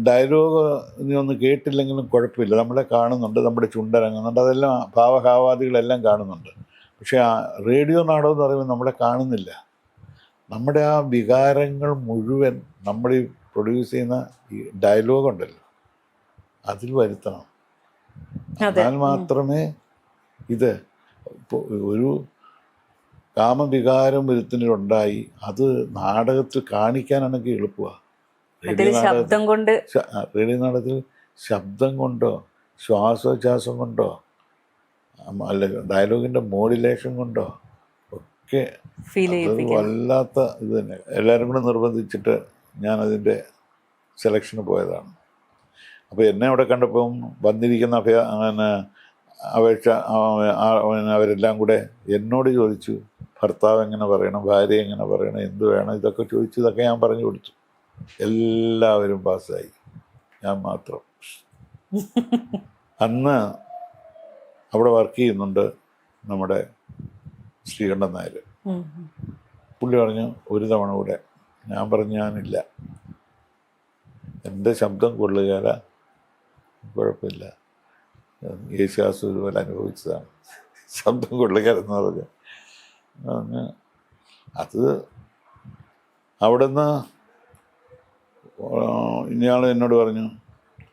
S1: ഡയലോഗ് നീ ഒന്ന് കേട്ടില്ലെങ്കിലും കുഴപ്പമില്ല, നമ്മളെ കാണുന്നുണ്ട്, നമ്മുടെ ചുണ്ടരങ്ങുന്നുണ്ട്, അതെല്ലാം ഭാവഹാവാദികളെല്ലാം കാണുന്നുണ്ട്. പക്ഷേ ആ റേഡിയോ നാടകം എന്ന് പറയുമ്പോൾ നമ്മളെ കാണുന്നില്ല. നമ്മുടെ ആ വികാരങ്ങൾ മുഴുവൻ നമ്മൾ ഈ പ്രൊഡ്യൂസ് ചെയ്യുന്ന ഈ ഡയലോഗ് ഉണ്ടല്ലോ അതിൽ വരുത്തണം. എന്നാൽ മാത്രമേ ഇത് ഇപ്പോൾ ഒരു കാമവികാരം വരുത്തുന്നുണ്ടായി അത് നാടകത്തിൽ കാണിക്കാനാണെങ്കിൽ എളുപ്പമാണ്. റേഡിയോ നാടകത്തിൽ ശബ്ദം കൊണ്ടോ ശ്വാസോച്ഛ്വാസം കൊണ്ടോ അല്ല ഡയലോഗിൻ്റെ മോഡുലേഷൻ കൊണ്ടോ ഒക്കെ വല്ലാത്ത ഇത് തന്നെ. എല്ലാവരും കൂടെ നിർബന്ധിച്ചിട്ട് ഞാനതിൻ്റെ സെലക്ഷന് പോയതാണ്. അപ്പോൾ എന്നെ അവിടെ കണ്ടപ്പം വന്നിരിക്കുന്ന അപേക്ഷ അവരെല്ലാം കൂടെ എന്നോട് ചോദിച്ചു, ഭർത്താവ് എങ്ങനെ പറയണം, ഭാര്യ എങ്ങനെ പറയണം, എന്ത് വേണം, ഇതൊക്കെ ചോദിച്ചു. ഇതൊക്കെ ഞാൻ പറഞ്ഞു കൊടുത്തു. എല്ലാവരും പാസ്സായി, ഞാൻ മാത്രം. അന്ന് അവിടെ വർക്ക് ചെയ്യുന്നുണ്ട് നമ്മുടെ ശ്രീകണ്ഠൻ നായർ. പുള്ളി പറഞ്ഞു ഒരു തവണ കൂടെ. ഞാൻ പറഞ്ഞു ഞാനില്ല, എൻ്റെ ശബ്ദം കൊള്ളുകയില്ല, കുഴപ്പമില്ല, യേശുദാസ് ഇതുപോലെ അനുഭവിച്ചതാണ്, ശബ്ദം കൊള്ളുകയെന്ന് പറഞ്ഞു. അത് അവിടുന്ന് ഇയാൾ എന്നോട് പറഞ്ഞു,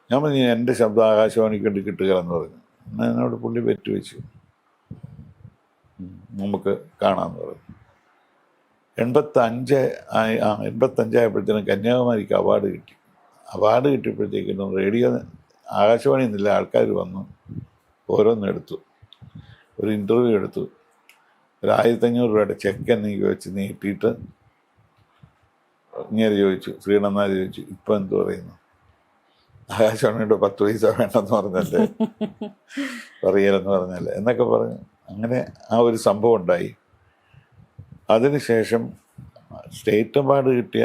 S1: ഞാൻ പറഞ്ഞു എൻ്റെ ശബ്ദം ആകാശവാണിക്ക് വേണ്ടി കിട്ടുക എന്ന് പറഞ്ഞു. എന്നാൽ എന്നോട് പുള്ളി പെറ്റ് വെച്ചു, നമുക്ക് കാണാമെന്ന് പറഞ്ഞു. 85 ആയപ്പോഴത്തേനും കന്യാകുമാരിക്ക് അവാർഡ് കിട്ടി. അവാർഡ് കിട്ടിയപ്പോഴത്തേക്കും റേഡിയോ ആകാശവാണി എന്നില്ല, ആൾക്കാർ വന്നു ഓരോന്നെടുത്തു. ഒരു ഇൻ്റർവ്യൂ എടുത്തു. ഒരു 1500 രൂപയുടെ ചെക്ക് എനിക്ക് വെച്ച് നീട്ടിയിട്ട് ഇങ്ങനെ ചോദിച്ചു, ശ്രീകണ്ഠനാഥ് ചോദിച്ചു, ഇപ്പം എന്ത് പറയുന്നു? ആകാശവാണിയുടെ 10 പൈസ വേണ്ടെന്ന് പറഞ്ഞല്ലേ, പറയലെന്ന് പറഞ്ഞല്ലേ എന്നൊക്കെ പറഞ്ഞു. അങ്ങനെ ആ ഒരു സംഭവം ഉണ്ടായി. അതിനുശേഷം സ്റ്റേറ്റ് അവാർഡ് കിട്ടിയ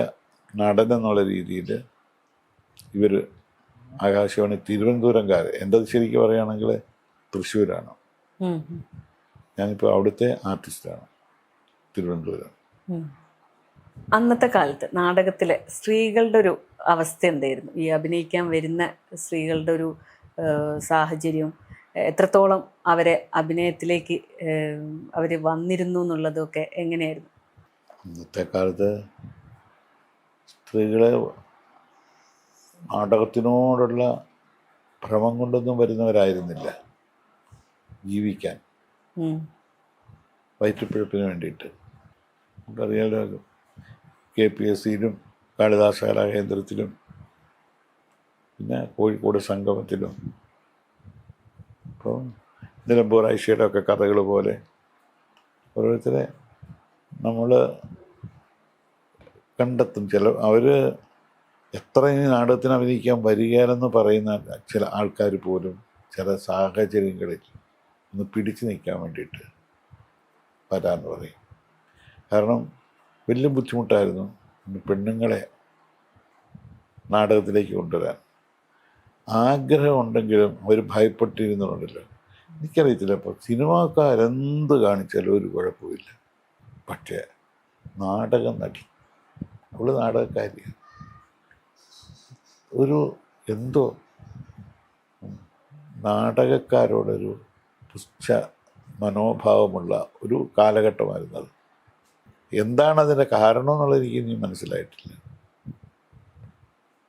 S1: നടൻ എന്നുള്ള രീതിയിൽ ഇവർ ആകാശവാണി തിരുവനന്തപുരംകാർ, എൻ്റെ ശരിക്കും പറയുകയാണെങ്കിൽ തൃശ്ശൂരാണ്, ഞാനിപ്പോൾ അവിടുത്തെ ആർട്ടിസ്റ്റാണ്, തിരുവനന്തപുരം.
S2: അന്നത്തെ കാലത്ത് നാടകത്തിലെ സ്ത്രീകളുടെ ഒരു അവസ്ഥ എന്തായിരുന്നു? ഈ അഭിനയിക്കാൻ വരുന്ന സ്ത്രീകളുടെ ഒരു സാഹചര്യം, എത്രത്തോളം അവരെ അഭിനയത്തിലേക്ക് അവർ വന്നിരുന്നു എന്നുള്ളതൊക്കെ എങ്ങനെയായിരുന്നു?
S1: അന്നത്തെ കാലത്ത് സ്ത്രീകളെ നാടകത്തിനോടുള്ള ഭ്രമം കൊണ്ടൊന്നും വരുന്നവരായിരുന്നില്ല ജീവിക്കാൻ. വയറ്റിപ്പിഴപ്പിന് വേണ്ടിയിട്ട്. നമുക്കറിയാലോ, KPSCയിലും കാളിദാസ കലാകേന്ദ്രത്തിലും പിന്നെ കോഴിക്കോട് സംഗമത്തിലും ഇപ്പോൾ നിലമ്പൂർ ഐഷയുടെ ഒക്കെ കഥകൾ പോലെ ഓരോരുത്തരെ നമ്മൾ കണ്ടെത്തും. അവർ എത്ര ഇനി നാടകത്തിന് അഭിനയിക്കാൻ വരികയെന്ന് പറയുന്ന ചില ആൾക്കാർ പോലും ചില സാഹചര്യങ്ങളിൽ ഒന്ന് പിടിച്ചു നിൽക്കാൻ വേണ്ടിയിട്ട് വരാമെന്ന് പറയും. കാരണം വലിയ ബുദ്ധിമുട്ടായിരുന്നു പെണ്ണുങ്ങളെ നാടകത്തിലേക്ക് കൊണ്ടുവരാൻ. ആഗ്രഹം ഉണ്ടെങ്കിലും അവർ ഭയപ്പെട്ടിരുന്നുണ്ടല്ലോ. എനിക്കറിയത്തില്ല, ഇപ്പോൾ സിനിമാക്കാരെന്ത് കാണിച്ചാലും ഒരു കുഴപ്പമില്ല. പക്ഷേ നാടകം നടി, അവൾ നാടകക്കാരിയാണ്. ഒരു എന്തോ നാടകക്കാരോടൊരു പുച്ഛ മനോഭാവമുള്ള ഒരു കാലഘട്ടമായിരുന്നു അത്. എന്താണ് അതിൻ്റെ കാരണം എന്നുള്ളത് എനിക്ക് ഇനി മനസ്സിലായിട്ടില്ല.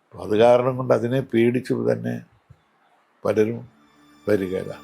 S1: അപ്പോൾ അത് കാരണം കൊണ്ട് അതിനെ പേടിച്ചു തന്നെ പലരും വരികയില്ല.